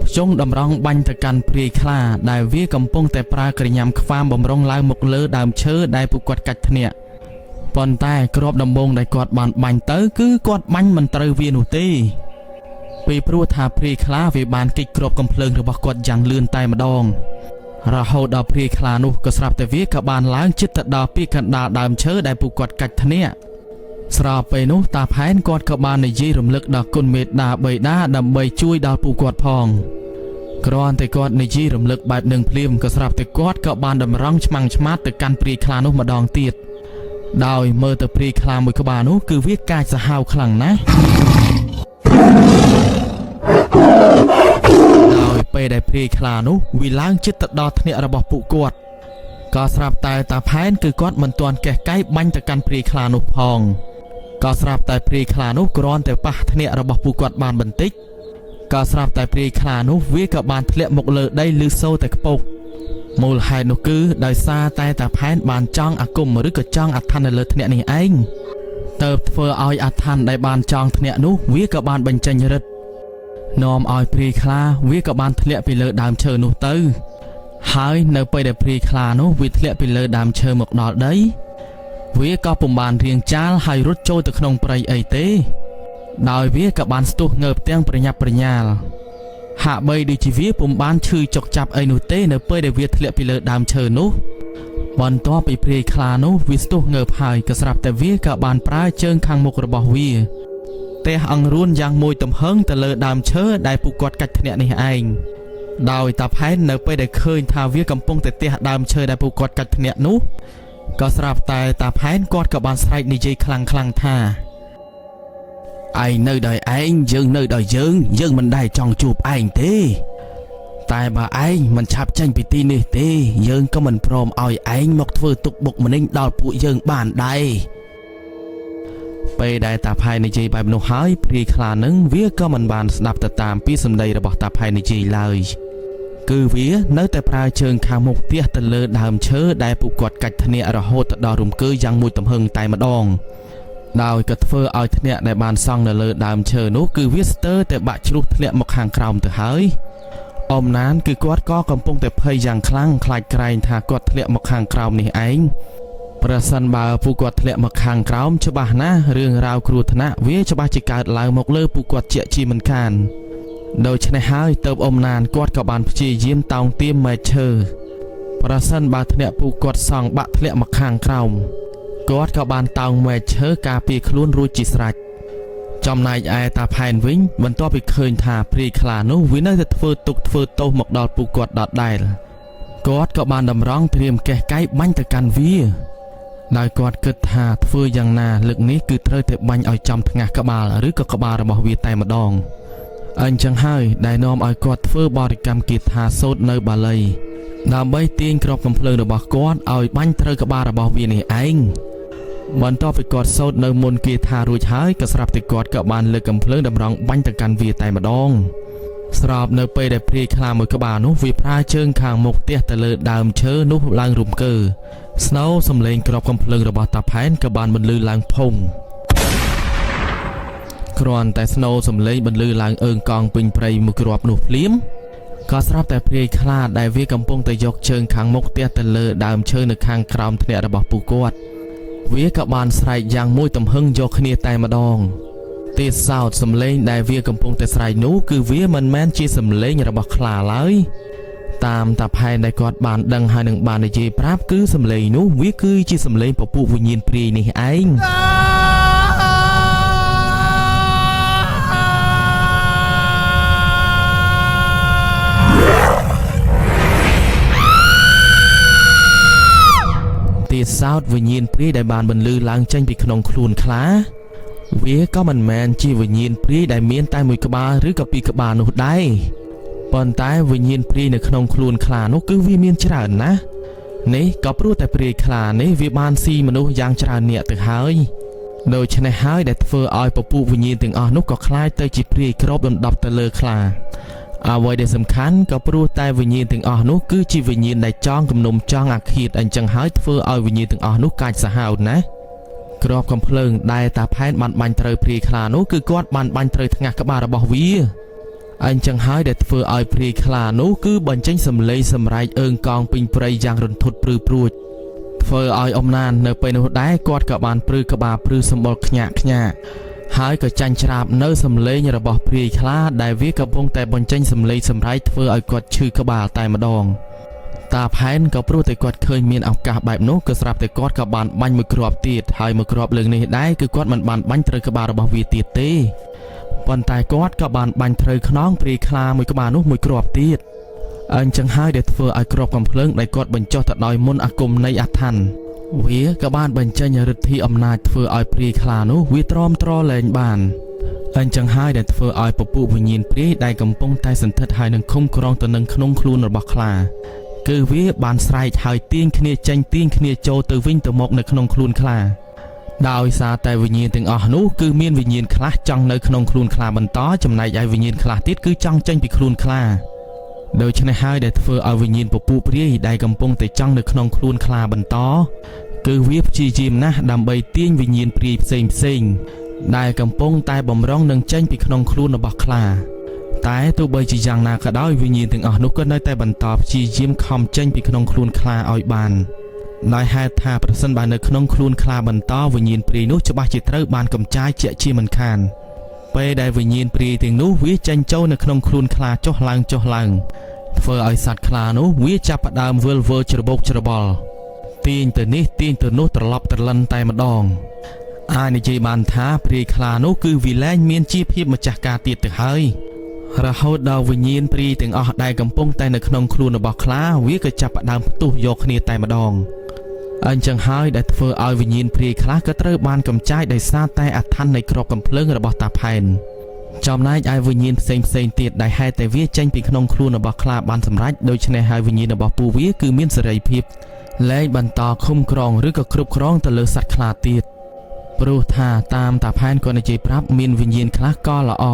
ភ្ជង់តម្រង់បាញ់ទៅកាន់ព្រាយខ្លាដែលវាកំពុងតែប្រើក្រញាំខ្វាមបំរុងឡើងមកលើដើមឈើដែលពួកគាត់កាច់ថ្នាក់ប៉ុន្តែគ្រាប់ដំបងដែលគាត់បានបាញ់ទៅគឺគាត់បាញ់មិនត្រូវវានោះទេពីព្រោះថាព្រាយខ្លាវាបានគេចគ្រាប់កំភ្លើងរបស់គាត់យ៉ាងលឿនតែម្ដងរហូតដល់ព្រាយខ្លានោះក៏ស្រាប់តែវាក៏បានឡើងជិតទៅដល់ពីកណ្ដាលដើមឈើដែលពួកគាត់កាច់ថ្នាក់ស្របពេលនោះតាផែនគាត់ក៏បាននិយាយរំលឹកដល់គុណមេត្តាបិតាដើម្បីជួយដល់ពួកគាត់ផង គ្រាន់តែគាត់និយាយរំលឹកបែបនឹងភ្លាមក៏ស្រាប់តែគាត់ក៏បានតម្រង់ឆ្មាំងឆ្មាតទៅកាន់ព្រាយខ្លានោះម្ដងទៀតដោយមើលទៅព្រាយខ្លាមួយក្បាលនោះគឺវាកាចសាហាវខ្លាំងណាស់ដោយពេលដែលព្រាយខ្លានោះវាឡើងជិតទៅដល់ថ្នាក់របស់ពួកគាត់ក៏ស្រាប់តែតាផែនគឺគាត់មិនទាន់កេះកៃបាញ់ទៅកាន់ព្រាយខ្លានោះផងក៏ស្រាប់តែព្រាយខ្លានោះគ្រាន់តែប៉ះថ្នាក់របស់ពួកគាត់បានបន្តិចក៏ស្រាប់តែព្រាយខ្លានោះវាក៏បានធ្លាក់មកលើដីឮសូរតែខ្ពកមូលហេតុនោះគឺដោយសារតែតាផែនបានចង់អាគមឬក៏ចង់អាថ័ននៅលើថ្នាក់នេះឯងទៅធ្វើឲ្យអាថ័នដែលបានចង់ថ្នាក់នោះវាក៏បានបញ្ចេញឫទ្ធិនាំឲ្យព្រាយខ្លាវាក៏បានធ្លាក់ពីលើដើមឈើនោះទៅហើយនៅពេលដែលព្រាយខ្លានោះវាធ្លាក់ពីលើដើមឈើមកដល់ដីវាក៏ពុំបានរៀងចាលហើយរត់ចូលទៅក្នុងព្រៃអីទេដោយវាក៏បានស្ទុះងើបទាំងប្រញាប់ប្រញាល់ហាក់បីដូចជាវាពុំបានឈឺចុកចាប់អីនោះទេនៅពេលដែលវាធ្លាក់ពីលើដើមឈើនោះបន្ទាប់ពីព្រាយខ្លានោះវាស្ទុះងើបហើយក៏ស្រាប់តែវាក៏បានប្រើជើងខាងមុខរបស់វាទះអង្រួនយ៉ាងមួយទំហឹងទៅលើដើមឈើដែលពួកគាត់កាច់ធ្នាក់នេះឯងដោយតាផែននៅពេលដែលឃើញថាវាកំពុងតែទះដើមឈើដែលពួកគាត់កាច់ធ្នាក់នោះក៏ស្រាប់តែតាផែនគាត់ក៏បានស្រែកនិយាយខ្លាំងៗថាឯងនៅដោយឯងយើងនៅដោយយើងមិនដែលចង់ជួបឯងទេតែបើឯងមិនឆាប់ចេញពីទីនេះទេយើងក៏មិនព្រមឲ្យឯងមកធ្វើទុកបុកម្នេញដល់ពួកយើងបានដែរពេលដែលតាផែននិយាយបែបនោះហើយព្រាយខ្លានឹងវាក៏មិនបានស្ដាប់ទៅតាមពីសម្ដីរបស់តាផែននិយាយឡើយគឺវានៅតែប្រើជើងខាងមុខទះទៅលើដើមឈើដែលពួកគាត់កាច់ធ្នាក់រហូតដល់រំកើយ៉ាងមួយទំហឹងតែម្ដងដោយក៏ធ្វើឲ្យធ្នាក់ដែលបានសង់នៅលើដើមឈើនោះគឺវាស្ទើរតែបាក់ជ្រុះធ្លាក់មកខាងក្រោមទៅហើយអមណានគឺគាត់ក៏កំពុងតែភ័យយ៉ាងខ្លាំងខ្លាចក្រែងថាគាត់ធ្លាក់មកខាងក្រោមនេះឯងប្រសិនបើពួកគាត់ធ្លាក់មកខាងក្រោមច្បាស់ណាស់រឿងរ៉ាវគ្រោះថ្នាក់វាច្បាស់ជាកើតឡើងមកលើពួកគាត់ជាជាមិនខានដូច្នេះហើយទៅអមណានគាត់ក៏បានព្យាយាមតោងទាមមែកឈើប្រសិនបើធ្នាក់ពួកគាត់សង់បាក់ធ្លាក់មកខាងក្រោមគាត់ក៏បានតោងមែកឈើការពារខ្លួនរួចជាស្រេចចំណែកឯតាផែនវិញបន្ទាប់ពីឃើញថាព្រាយខ្លានោះវានៅតែធ្វើទុកធ្វើទោសមកដល់ពួកគាត់ដដែលគាត់ក៏បានតម្រង់ត្រៀមកេះកៃបាញ់ទៅកាន់វាដោយគាត់គិតថាធ្វើយ៉ាងណាលើកនេះគឺត្រូវតែបាញ់ឲ្យចំថ្ងាសក្បាលឬក៏ក្បាលរបស់វាតែម្ដងអញ្ចឹងហើយដែលនាំឲ្យគាត់ធ្វើបរិកម្មគាថាសូត្រនៅបាលីដើម្បីទាញគ្រាប់កាំភ្លើងរបស់គាត់ឲ្យបាញ់ត្រូវក្បាលរបស់វានេះឯងបន្ទាប់ពីគាត់សូត្រនៅមុនគាថារួចហើយក៏ស្រាប់តែគាត់ក៏បានលើកកាំភ្លើងតម្រង់បាញ់ទៅកាន់វាតែម្ដងស្របនៅពេលដែលព្រាយខ្លាមួយក្បាលនោះវាប្រើជើងខាងមុខទះទៅលើដើមឈើនោះឡើងរំកើស្នូសំឡេងគ្រាប់កាំភ្លើងរបស់តាផែនក៏បានបន្លឺឡើងភុំគ្រាន់តែស្នូសំឡេងបន្លឺឡើងអើងកងពេញព្រៃមួយគ្រាប់នោះភ្លាមក៏ស្រាប់តែព្រាយខ្លាដែលវាកំពុងតែយកជើងខាងមុខទះទៅលើដើមឈើនៅខាងក្រោមធ្នាក់របស់ពួកគាត់វាក៏បានស្រែកយ៉ាងមួយទំហឹងយកគ្នាតែម្ដងទេសសោតសំឡេងដែលវាកំពុងតែស្រែកនោះគឺវាមិនមែនជាសំឡេងរបស់ខ្លាឡើយតាមតាផែនដែលគាត់បានដឹងហើយនឹងបាននិយាយប្រាប់គឺសំឡេងនោះវាគឺជាសំឡេងពពួកវិញ្ញាណព្រាយនេះឯងទេសសោតវិញ្ញាណព្រាយដែលបានបន្លឺឡើងចេញពីក្នុងខ្លួនខ្លាវាក៏មិនមែនជាវិញ្ញាណព្រាយដែលមានតែមួយក្បាលឬក៏ពីរក្បាលនោះដែរប៉ុន្តែវិញ្ញាណព្រាយនៅក្នុងខ្លួនខ្លានោះគឺវាមានច្រើនណាស់នេះក៏ព្រោះតែព្រាយខ្លានេះវាបានស៊ីមនុស្សយ៉ាងច្រើននាក់ទៅហើយដូច្នេះហើយដែលធ្វើឲ្យពពួកវិញ្ញាណទាំងអស់នោះក៏คล้ายទៅជាព្រាយគ្របដណ្ដប់ទៅលើខ្លាអ្វីដែលសំខាន់ក៏ព្រោះតែវិញ្ញាណទាំងអស់នោះគឺជាវិញ្ញាណដែលចង់គំនុំចង់អាឃាតអញ្ចឹងហើយធ្វើឲ្យវិញ្ញាណទាំងអស់នោះកាចសាហាវណាស់គ្រាប់កំភ្លើងដែលតាផែនបានបាញ់ត្រូវព្រាយខ្លានោះគឺគាត់បានបាញ់ត្រូវថ្ងាសក្បាលរបស់វាអញ្ចឹងហើយដែលធ្វើឲ្យព្រាយខ្លានោះគឺបញ្ចេញសំឡេងសម្រែកអើងកងពេញព្រៃយ៉ាងរន្ធត់ព្រឺព្រួចធ្វើឲ្យអំណាននៅពេលនោះដែរគាត់ក៏បានព្រឺក្បាលព្រឺសម្បុរខ្ញាក់ខ្ញាក់ហើយក៏ចាញ់ច្រាបនៅសំឡេងរបស់ព្រាយខ្លាដែលវាកំពុងតែបញ្ចេញសំឡេងសម្រែកធ្វើឲ្យគាត់ឈឺក្បាលតែម្ដងតាផែនក៏ព្រោះតែគាត់ឃើញមានឱកាសបែបនោះក៏ស្រាប់តែគាត់ក៏បានបាញ់មួយគ្រាប់ទៀតហើយមួយគ្រាប់លើកនេះដែរគឺគាត់មិនបានបាញ់ត្រូវក្បាលរបស់វាទៀតទេ ប៉ុន្តែគាត់ក៏បានបាញ់ត្រូវខ្នងព្រាយខ្លាមួយក្បាលនោះមួយគ្រាប់ទៀតអញ្ចឹងហើយដែលធ្វើឲ្យគ្រាប់កំភ្លើងដែលគាត់បញ្ចុះទៅដោយមន្តអាគមនៃអាថ័ន្តវាក៏បានបញ្ចេញឫទ្ធិអំណាចធ្វើឲ្យព្រាយខ្លានោះវាទ្រាំទ្រលែងបានអញ្ចឹងហើយដែលធ្វើឲ្យពពួកវិញ្ញាណព្រាយដែលកំពុងតែសន្ធិដ្ឋហើយនឹងឃុំក្រងទៅនឹងក្នុងខ្លួនរបស់ខ្លាគឺវាបានស្រែកហើយទាញគ្នាចេញទាញគ្នាចូលទៅវិញទៅមកនៅក្នុងខ្លួនខ្លាដោយសារតែវិញ្ញាណទាំងអស់នោះគឺមានវិញ្ញាណខ្លះចង់នៅក្នុងខ្លួនខ្លាបន្តចំណែកឯវិញ្ញាណខ្លះទៀតគឺចង់ចេញពីខ្លួនខ្លាដូច្នេះហើយដែលធ្វើឲ្យវិញ្ញាណពពួកព្រាយដែលកំពុងតែចង់នៅក្នុងខ្លួនខ្លាបន្តគឺវាព្យាយាមណាស់ដើម្បីទាញវិញ្ញាណព្រាយផ្សេងដែលកំពុងតែបំរុងនឹងចេញពីក្នុងខ្លួនរបស់ខ្លាតែទោះបីជាយ៉ាងណាក៏ដោយវិញ្ញាណទាំងអស់នោះក៏នៅតែបន្តព្យាយាមខំចេញពីក្នុងខ្លួនខ្លាឲ្យបានដោយហេតុថាប្រសិនបើនៅក្នុងខ្លួនខ្លាបន្តវិញ្ញាណព្រាយនោះច្បាស់ជាត្រូវបានកំចាយជាក់ជាមិនខានពេលដែលវិញ្ញាណព្រាយទាំងនោះវាចេញចូលនៅក្នុងខ្លួនខ្លាចុះឡើងធ្វើឲ្យសត្វខ្លានោះវាចាប់ផ្ដើមវិលវល់ច្របូកច្របល់ទាញទៅនេះទាញទៅនោះត្រឡប់ត្រឡិនតែម្ដងអាចនិយាយបានថាព្រាយខ្លានោះគឺវាលែងមានជាភាពម្ចាស់ការទៀតទៅហើយរហូតដល់វិញ្ញាណព្រាយទាំងអស់ដែលកំពុងតែនៅក្នុងខ្លួនរបស់ខ្លាវាក៏ចាប់ផ្ដើមផ្ទុះយកគ្នាតែម្ដងអញ្ចឹងហើយដែលធ្វើឲ្យវិញ្ញាណព្រាយខ្លះក៏ត្រូវបានកំចាយដោយសារតែអាថ័ន្តនៃគ្រាប់កំភ្លើងរបស់តាផែនចំណែកឯវិញ្ញាណផ្សេងទៀតដែលហេតុតែវាចេញពីក្នុងខ្លួនរបស់ខ្លាបានសម្រេចដូច្នេះហើយវិញ្ញាណរបស់ពួកវាគឺមានសេរីភាពលែងបន្តឃុំក្រងឬក៏គ្រប់គ្រងទៅលើសត្វខ្លាទៀតព្រោះថាតាមតាផែនគាត់និយាយប្រាប់មានវិញ្ញាណខ្លះក៏ល្អ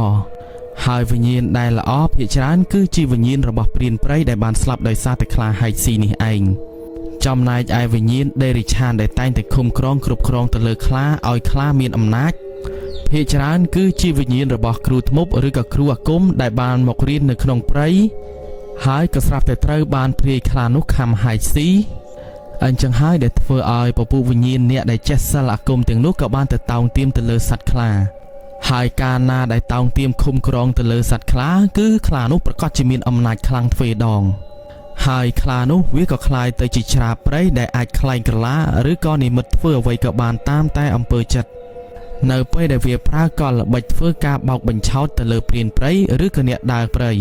ហើយវិញ្ញាណដែលល្អភាគច្រើនគឺជាវិញ្ញាណរបស់ព្រានព្រៃដែលបានស្លាប់ដោយសារតែខ្លាហែកស៊ីនេះឯងចំណែកឯវិញ្ញាណដេរិឆានដែលតែងតែឃុំក្រងគ្រប់គ្រងទៅលើខ្លាឲ្យខ្លាមានអំណាចភាគច្រើនគឺជាវិញ្ញាណរបស់គ្រូធ្មប់ឬក៏គ្រូអាគមដែលបានមករៀននៅក្នុងព្រៃហើយក៏ស្រាប់តែត្រូវបានព្រាយខ្លានោះខំហែកស៊ីអញ្ចឹងហើយដែលធ្វើឲ្យពពួកវិញ្ញាណអ្នកដែលចេះសិលអាគមទាំងនោះក៏បានទៅតោងទាមទៅលើសត្វខ្លាហើយកាលណាដែលតោងទាមឃុំក្រងទៅលើសត្វខ្លាគឺខ្លានោះប្រកាសជាមានអំណាចខ្លាំងទ្វេដងហើយខ្លានោះវាក៏คล้ายទៅជាច្រាព្រៃដែលអាចខ្លែងក្រឡាឬក៏និមិត្តធ្វើអ្វីក៏បានតាមតែអំពើចិត្តនៅពេលដែលវាប្រើកលល្បិចធ្វើការបោកបញ្ឆោតទៅលើព្រានព្រៃឬក៏អ្នកដើរព្រៃ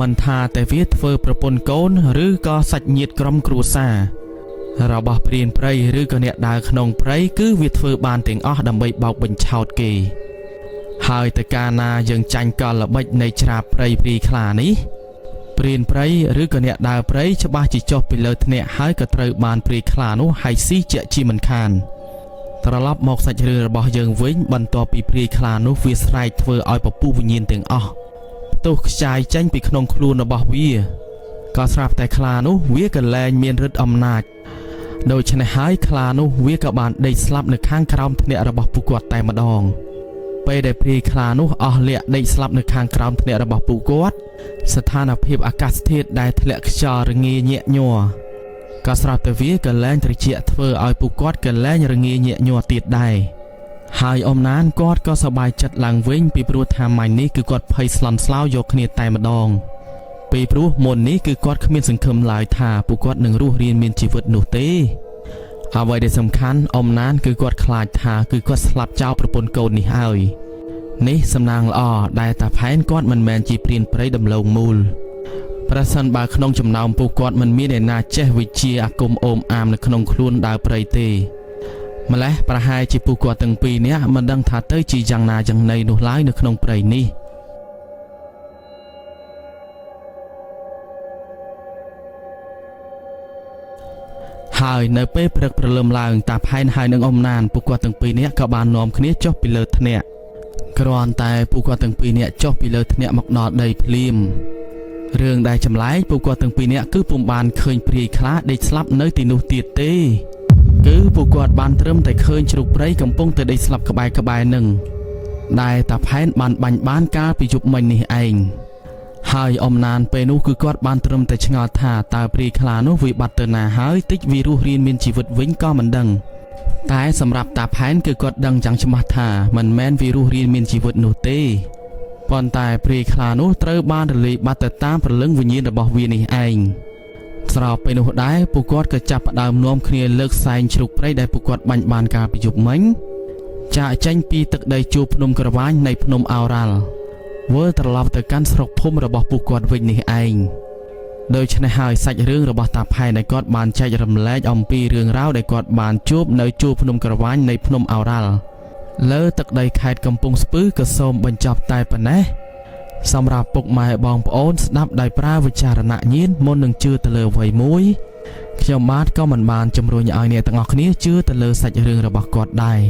មិនថាតែវាធ្វើប្រពន្ធកូនឬក៏សាច់ញាតិក្រុមគ្រួសាររបស់ព្រានព្រៃឬក៏អ្នកដើរក្នុងព្រៃគឺវាធ្វើបានទាំងអស់ដើម្បីបោកបញ្ឆោតគេហើយតែកាលណាយើងចាញ់កលល្បិចនៃច្រាព្រៃព្រាយខ្លានេះព្រានព្រៃឬក៏អ្នកដើរព្រៃច្បាស់ជាចុះពីលើថ្នាក់ហើយក៏ត្រូវបានព្រាយខ្លានោះហើយស៊ីជាក់ជាមិនខានត្រឡប់មកសាច់រឿងរបស់យើងវិញបន្ទាប់ពីព្រាយខ្លានោះវាស្រែកធ្វើឲ្យពពុះវិញ្ញាណទាំងអស់ផ្ទុះខ្ចាយចេញពីក្នុងខ្លួនរបស់វាក៏ស្រាប់តែខ្លានោះវាក៏លែងមានឫទ្ធិអំណាចដូច្នេះហើយខ្លានោះវាក៏បានដេកស្លាប់នៅខាងក្រោមថ្នាក់របស់ពួកគាត់តែម្ដងពេលដែលព្រាយខ្លានោះអស់លក្ខដេកស្លាប់នៅខាងក្រោមថ្នាក់របស់ពួកគាត់ស្ថានភាពអាកាសធាតុដែលធ្លាក់ខ្យល់រងាញាក់ញ័រក៏ស្រាប់តែវាក៏លែងត្រជាក់ធ្វើឲ្យពួកគាត់ក៏លែងរងាញាក់ញ័រទៀតដែរហើយអ៊ំណានគាត់ក៏សប្បាយចិត្តឡើងវិញពីព្រោះថាម៉ាញ់នេះគឺគាត់ភ័យស្លន់ស្លោយកគ្នាតែម្ដងពីព្រោះមុននេះគឺគាត់គ្មានសង្ឃឹមឡើយថាពួកគាត់នឹងរស់រានមានជីវិតនោះទេអ្វីដែលសំខាន់អ៊ំណានគឺគាត់ខ្លាចថាគឺគាត់ស្លាប់ចោលប្រពន្ធកូននេះហើយនេះសំណាងល្អដែលតាផែនគាត់មិនមែនជាព្រានព្រៃដំឡូងមូលប្រសិនបើក្នុងចំណោមពួកគាត់មិនមានអ្នកណាចេះវិជាអាគមអូមអាមនៅក្នុងខ្លួនដើរព្រៃទេម្លេះប្រហែលជាពួកគាត់ទាំងពីរនាក់មិនដឹងថាទៅជាយ៉ាងណាយ៉ាងណីនោះឡើយនៅក្នុងព្រៃនេះហើយនៅពេលព្រឹកព្រលឹមឡើងតាផែនហើយនឹងអ៊ំណានពួកគាត់ទាំងពីរនាក់ក៏បាននាំគ្នាចុះពីលើថ្នាក់គ្រាន់តែពួកគាត់ទាំងពីរនាក់ចុះពីលើថ្នាក់មកដល់ដីភ្លាមរឿងដែលចម្លែកពួកគាត់ទាំងពីរនាក់គឺពុំបានឃើញព្រាយខ្លាដេកស្លាប់នៅទីនោះទៀតទេគឺពួកគាត់បានត្រឹមតែឃើញជ្រូកព្រៃកំពុងតែដេកស្លាប់ក្បែរនឹងដែលតាផែនបានបាញ់បានកាលពីយប់មិញនេះឯងហើយអ៊ំណានពេលនោះគឺគាត់បានត្រឹមតែឆ្ងល់ថាតើព្រាយខ្លានោះវាបាត់ទៅណាហើយតិចវារស់រានមានជីវិតវិញក៏មិនដឹងតែសម្រាប់តាផែនគឺគាត់ដឹងយ៉ាងច្បាស់ថាមិនមែនវារស់រានមានជីវិតនោះទេប៉ុន្តែព្រាយខ្លានោះត្រូវបានរលាយបាត់ទៅតាមព្រលឹងវិញ្ញាណរបស់វានេះឯងស្របពេលនោះដែរពួកគាត់ក៏ចាប់ផ្ដើមនាំគ្នាលើកសែងជ្រូកព្រៃដែលពួកគាត់បាញ់បានកាលពីយប់មិញ ចាក់ចេញពីទឹកដីជួរភ្នំក្រវាញនៃភ្នំឱរ៉ាល់វិលត្រឡប់ទៅកាន់ស្រុកភូមិរបស់ពួកគាត់វិញនេះឯងដូច្នេះហើយសាច់រឿងរបស់តាផែនដែលគាត់បានចែករំលែកអំពីរឿងរ៉ាវដែលគាត់បានជួបនៅជួរភ្នំក្រវាញនៃភ្នំឱរ៉ាល់លើទឹកដីខេត្តកំពង់ស្ពឺក៏សូមបញ្ចប់តែប៉ុណ្ណេះសម្រាប់ពុកម៉ែបងប្អូនស្ដាប់ដោយប្រើវិចារណញ្ញាណមុននឹងជឿទៅលើអ្វីមួយខ្ញុំបាទក៏មិនបានជំរុញឲ្យអ្នកទាំងអស់គ្នាជឿទៅលើសាច់រឿងរបស់គាត់ដែរ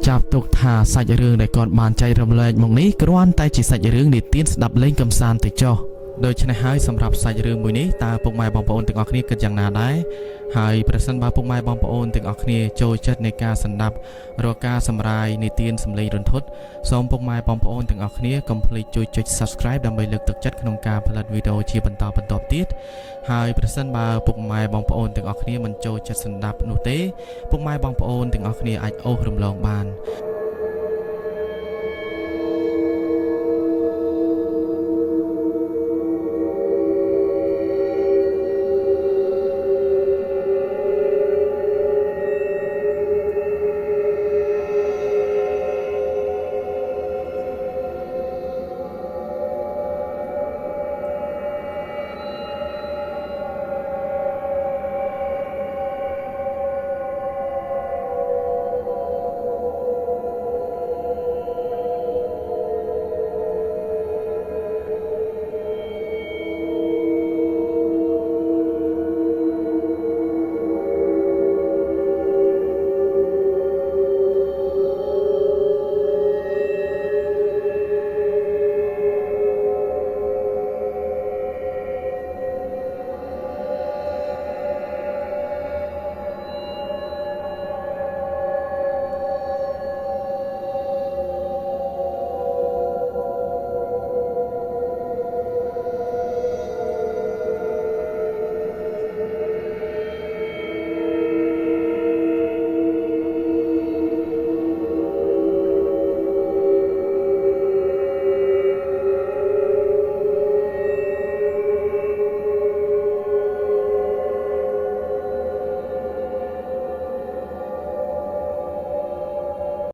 ចាប់ទុកថាសាច់រឿងដែលគាត់បានចែករំលែកមកនេះគ្រាន់តែជាសាច់រឿងនិទានស្ដាប់លេងកម្សាន្តទៅចុះដូច្នេះហើយសម្រាប់សាច់រឿងមួយនេះតើពុកម៉ែបងប្អូនទាំងអស់គ្នាគិតយ៉ាងណាដែរហើយប្រសិនបើពុកម៉ែបងប្អូនទាំងអស់គ្នាចូលចិត្តនៃការស្ដាប់រកការសម្រាយនិទានសម្លេងរន្ធត់សូមពុកម៉ែបងប្អូនទាំងអស់គ្នាកុំភ្លេចជួយចុច Subscribe ដើម្បីលើកទឹកចិត្តក្នុងការផលិតវីដេអូជាបន្តបន្ទាប់ទៀតហើយប្រសិនបើពុកម៉ែបងប្អូនទាំងអស់គ្នាមិនចូលចិត្តស្ដាប់នោះទេពុកម៉ែបងប្អូនទាំងអស់គ្នាអាចអូសរំលងបាន